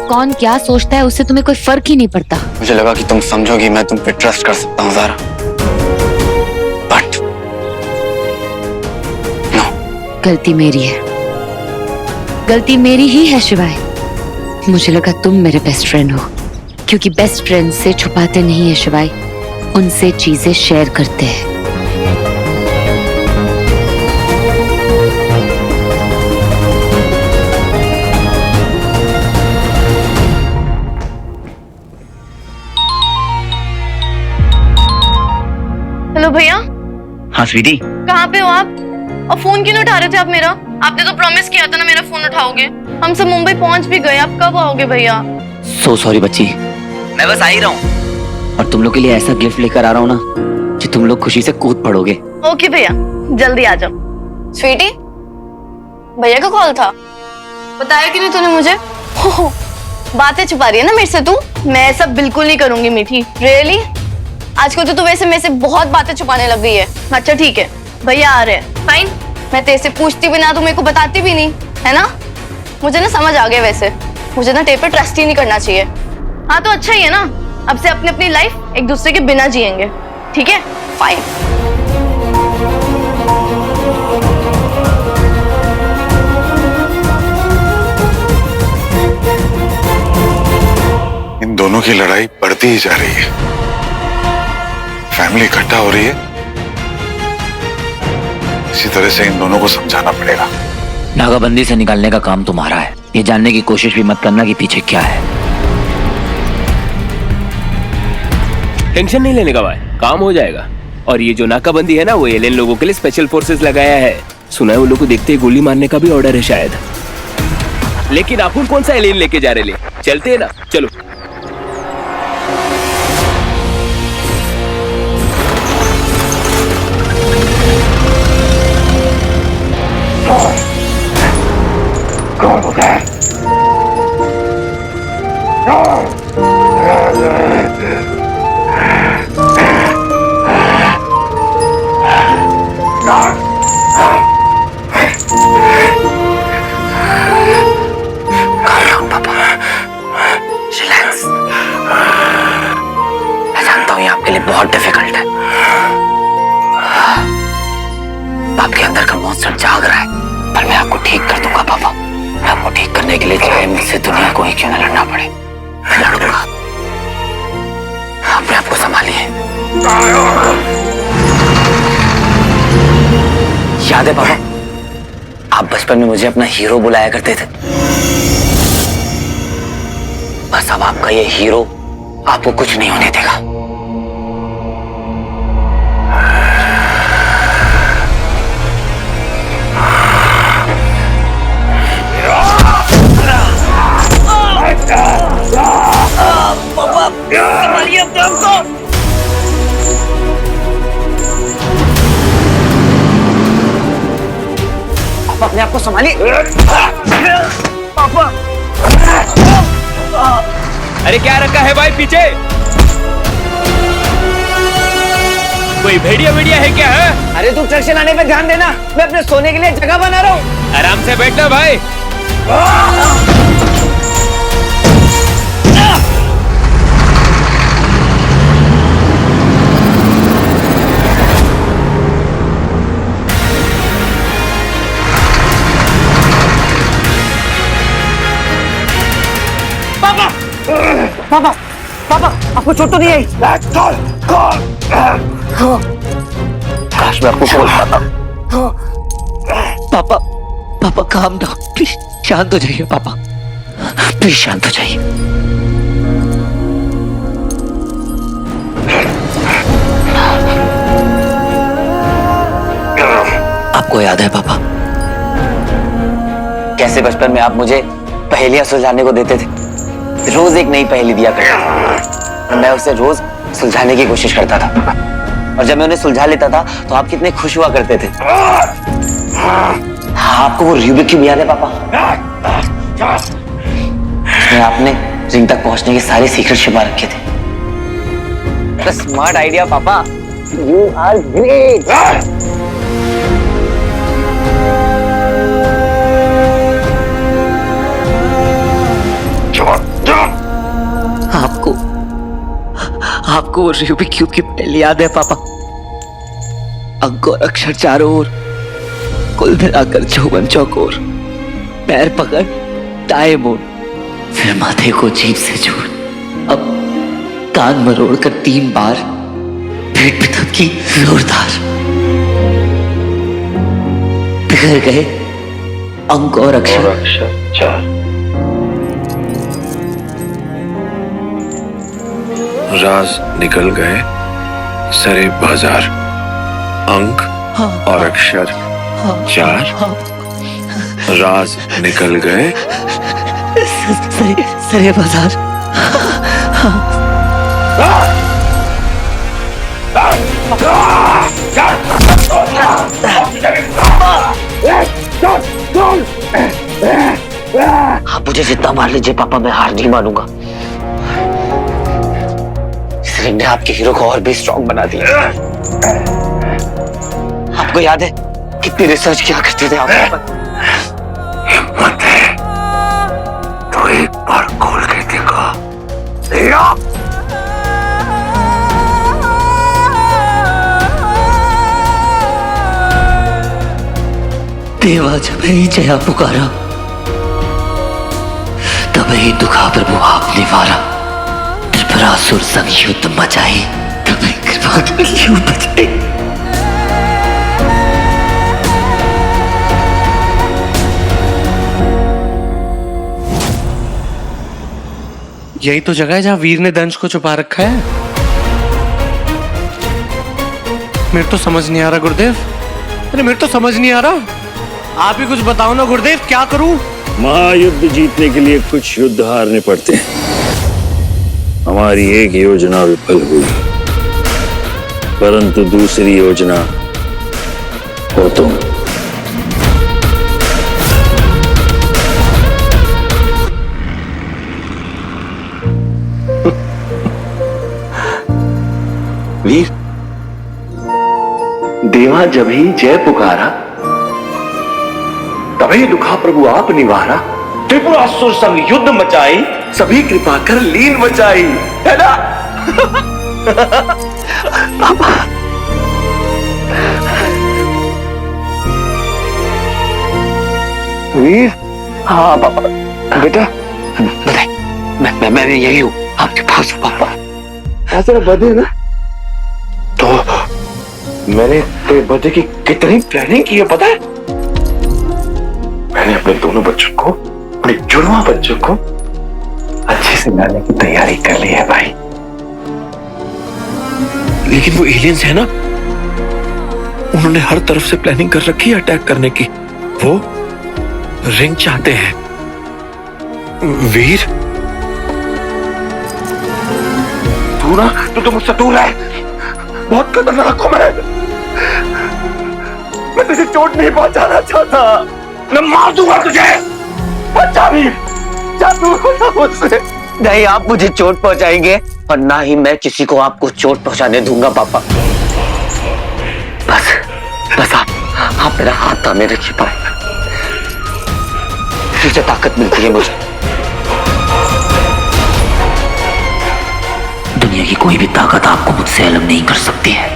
कौन क्या सोचता है उससे तुम्हें कोई फर्क ही नहीं पड़ता। मुझे लगा कि तुम समझोगी, मैं तुम पे ट्रस्ट कर सकता हूँ ज़ारा, बट नो। गलती मेरी है, गलती मेरी ही है शिवाय। मुझे लगा तुम मेरे बेस्ट फ्रेंड हो, क्योंकि बेस्ट फ्रेंड से छुपाते नहीं है शिवाय, उनसे चीजें शेयर करते हैं। हेलो भैया। हाँ स्वीटी, कहाँ पे हो आप? और फोन क्यों नहीं उठा रहे थे आप मेरा? आपने तो प्रॉमिस किया था ना मेरा फोन उठाओगे। हम सब मुंबई पहुंच भी गए, आप कब आओगे भैया? सो सॉरी बच्ची, मैं बस आ ही रहा हूँ, और तुम लोग के लिए ऐसा गिफ्ट लेकर आ रहा हूँ ना कि तुम लोग खुशी से कूद पड़ोगे। ओके भैया, जल्दी आ जाओ। स्वीटी, भैया का कॉल था, बताया कि नहीं तूने मुझे? बातें छुपा रही है ना मेरे से तू। मैं सब बिल्कुल नहीं करूंगी मीठी। रियली? आजकल तो तू वैसे मेरे से बहुत बातें छुपाने लग गई है। अच्छा ठीक है, भैया आ रहे हैं। फाइन, मैं तेरे से पूछती भी ना, तू मेरे को बताती भी नहीं, है ना? मुझे ना समझ आ गया, वैसे मुझे ना तेरे पे ट्रस्ट ही नहीं करना चाहिए। हाँ तो अच्छा ही है ना, अब से अपनी अपनी लाइफ एक दूसरे के बिना जिएंगे, ठीक है? फाइन। इन दोनों की लड़ाई बढ़ती ही जा रही है, फैमिली इकट्ठा हो रही है। इसी तरह से इन दोनों को समझाना पड़ेगा। नाकाबंदी से निकालने का काम तुम्हारा है, ये जानने की कोशिश भी मत करना कि पीछे क्या है। टेंशन नहीं लेने का भाई, काम हो जाएगा। और ये जो नाकाबंदी है ना, वो एलियन लोगों के लिए स्पेशल फोर्सेस लगाया है। सुना है उन लोगों को देखते ही गोली मारने का भी ऑर्डर है शायद। लेकिन अपन कौन सा एलियन लेके जा रहे ले? चलते हैं ना, चलो। कौन होता है? रिलैक्स, मैं जानता हूँ ये आपके लिए बहुत डिफिकल्ट है। आपके अंदर का मॉन्स्टर जाग रहा है, पर मैं आपको ठीक कर दूंगा पापा। मैं आपको ठीक करने के लिए चाहे मुझसे दुनिया को ही क्यों न लड़ना पड़े, मैं लड़ूंगा। अपने आप को संभालिए। याद है पापा, आप बचपन में मुझे अपना हीरो बुलाया करते थे। बस अब आपका ये हीरो आपको कुछ नहीं होने देगा। संभालिए अपने आप को। आप अपने आप को संभालिए। पापा, अरे क्या रखा है भाई पीछे? कोई भेड़िया भेड़िया है क्या है? अरे तू ट्रक चलाने पे ध्यान देना, मैं अपने सोने के लिए जगह बना रहा हूँ। आराम से बैठना भाई। पापा पापा आपको चोट तो नहीं आई? काश मैं आपको बोल पाता। पापा पापा काम डाउन प्लीज, शांत हो जाइए पापा, प्लीज शांत हो जाइए। आपको याद है पापा कैसे बचपन में आप मुझे पहेलियां सुलझाने को देते थे? रोज एक नई पहेली दिया करते, मैं उसे रोज सुलझाने की कोशिश करता था, और जब मैं उन्हें सुलझा लेता था तो आप कितने खुश हुआ करते थे। आपको वो रूबिक क्यूब याद है पापा? उसमें आपने रिंग तक पहुंचने के सारे सीक्रेट छिपा रखे थे। स्मार्ट आइडिया पापा, यू आर ग्रेट। आपको वो रूबिक क्यूब की पहेली याद है पापा? अंक और अक्षर चारों ओर, कुल मिलाकर 54 चौकोर, पैर पकड़ दाएं मोड़, फिर माथे को जीभ से जोड़, अब कान मरोड़ कर 3 बार पीठ पे थपकी जोरदार, बिखर गए अंक और अक्षर 4। राज निकल गए सरे बाजार, अंक और अक्षर 4। राज निकल गए सरे बाजार। आप मुझे जितना मार लीजिए पापा, मैं हार नहीं मानूंगा। रिंग ने आपके हीरो को और भी स्ट्रॉन्ग बना दिया। आपको याद है कितनी रिसर्च किया करते थे आप? हिम्मत है तो एक बार खोल के देखो। देवा जब ही जया पुकारा, तब ही दुखा प्रभु आपने वारा, त्रिपुरासुर संग युद्ध मचाई, तब ही कृपा कलियुग बचाई। यही तो जगह है जहां वीर ने दंश को छुपा रखा है। मेरे तो समझ नहीं आ रहा गुरुदेव, अरे मेरे तो समझ नहीं आ रहा। आप ही कुछ बताओ ना गुरुदेव, क्या करूं? महायुद्ध जीतने के लिए कुछ युद्ध हारने पड़ते हैं। हमारी एक योजना विफल हुई, परंतु दूसरी योजना हो तुम। वीर, देवा जब ही जय पुकारा, तभी दुखा प्रभु आप निवारा, त्रिपुरासुर संग युद्ध मचाई, सभी कृपा कर लीन मचाई, है ना? वीर, हाँ पापा। बेटा बताए, मैं यही हूँ आपके पास पापा। ऐसा बदे ना तो मैंने तेरे बर्थडे की कितनी प्लानिंग की है पता है? मैंने अपने दोनों बच्चों को, अपने जुड़वा बच्चों को अच्छे से लाने की तैयारी कर ली है भाई। लेकिन वो एलियंस है ना, उन्होंने हर तरफ से प्लानिंग कर रखी है अटैक करने की। वो रिंग चाहते हैं। वीर, तू तो मुझसे दूर है, बहुत खतरनाक हूं मैं तुझे चोट नहीं पहुंचाना चाहता, मैं मार दूंगा तुझे। अच्छा वीर, जा दूर हो जा मुझसे। नहीं, आप मुझे चोट पहुंचाएंगे और ना ही मैं किसी को आपको चोट पहुंचाने दूंगा पापा। बस आप मेरा हाथ थामे रखिए पापा, इससे ताकत मिलती है मुझे। दुनिया की कोई भी ताकत आपको मुझसे अलग नहीं कर सकती है।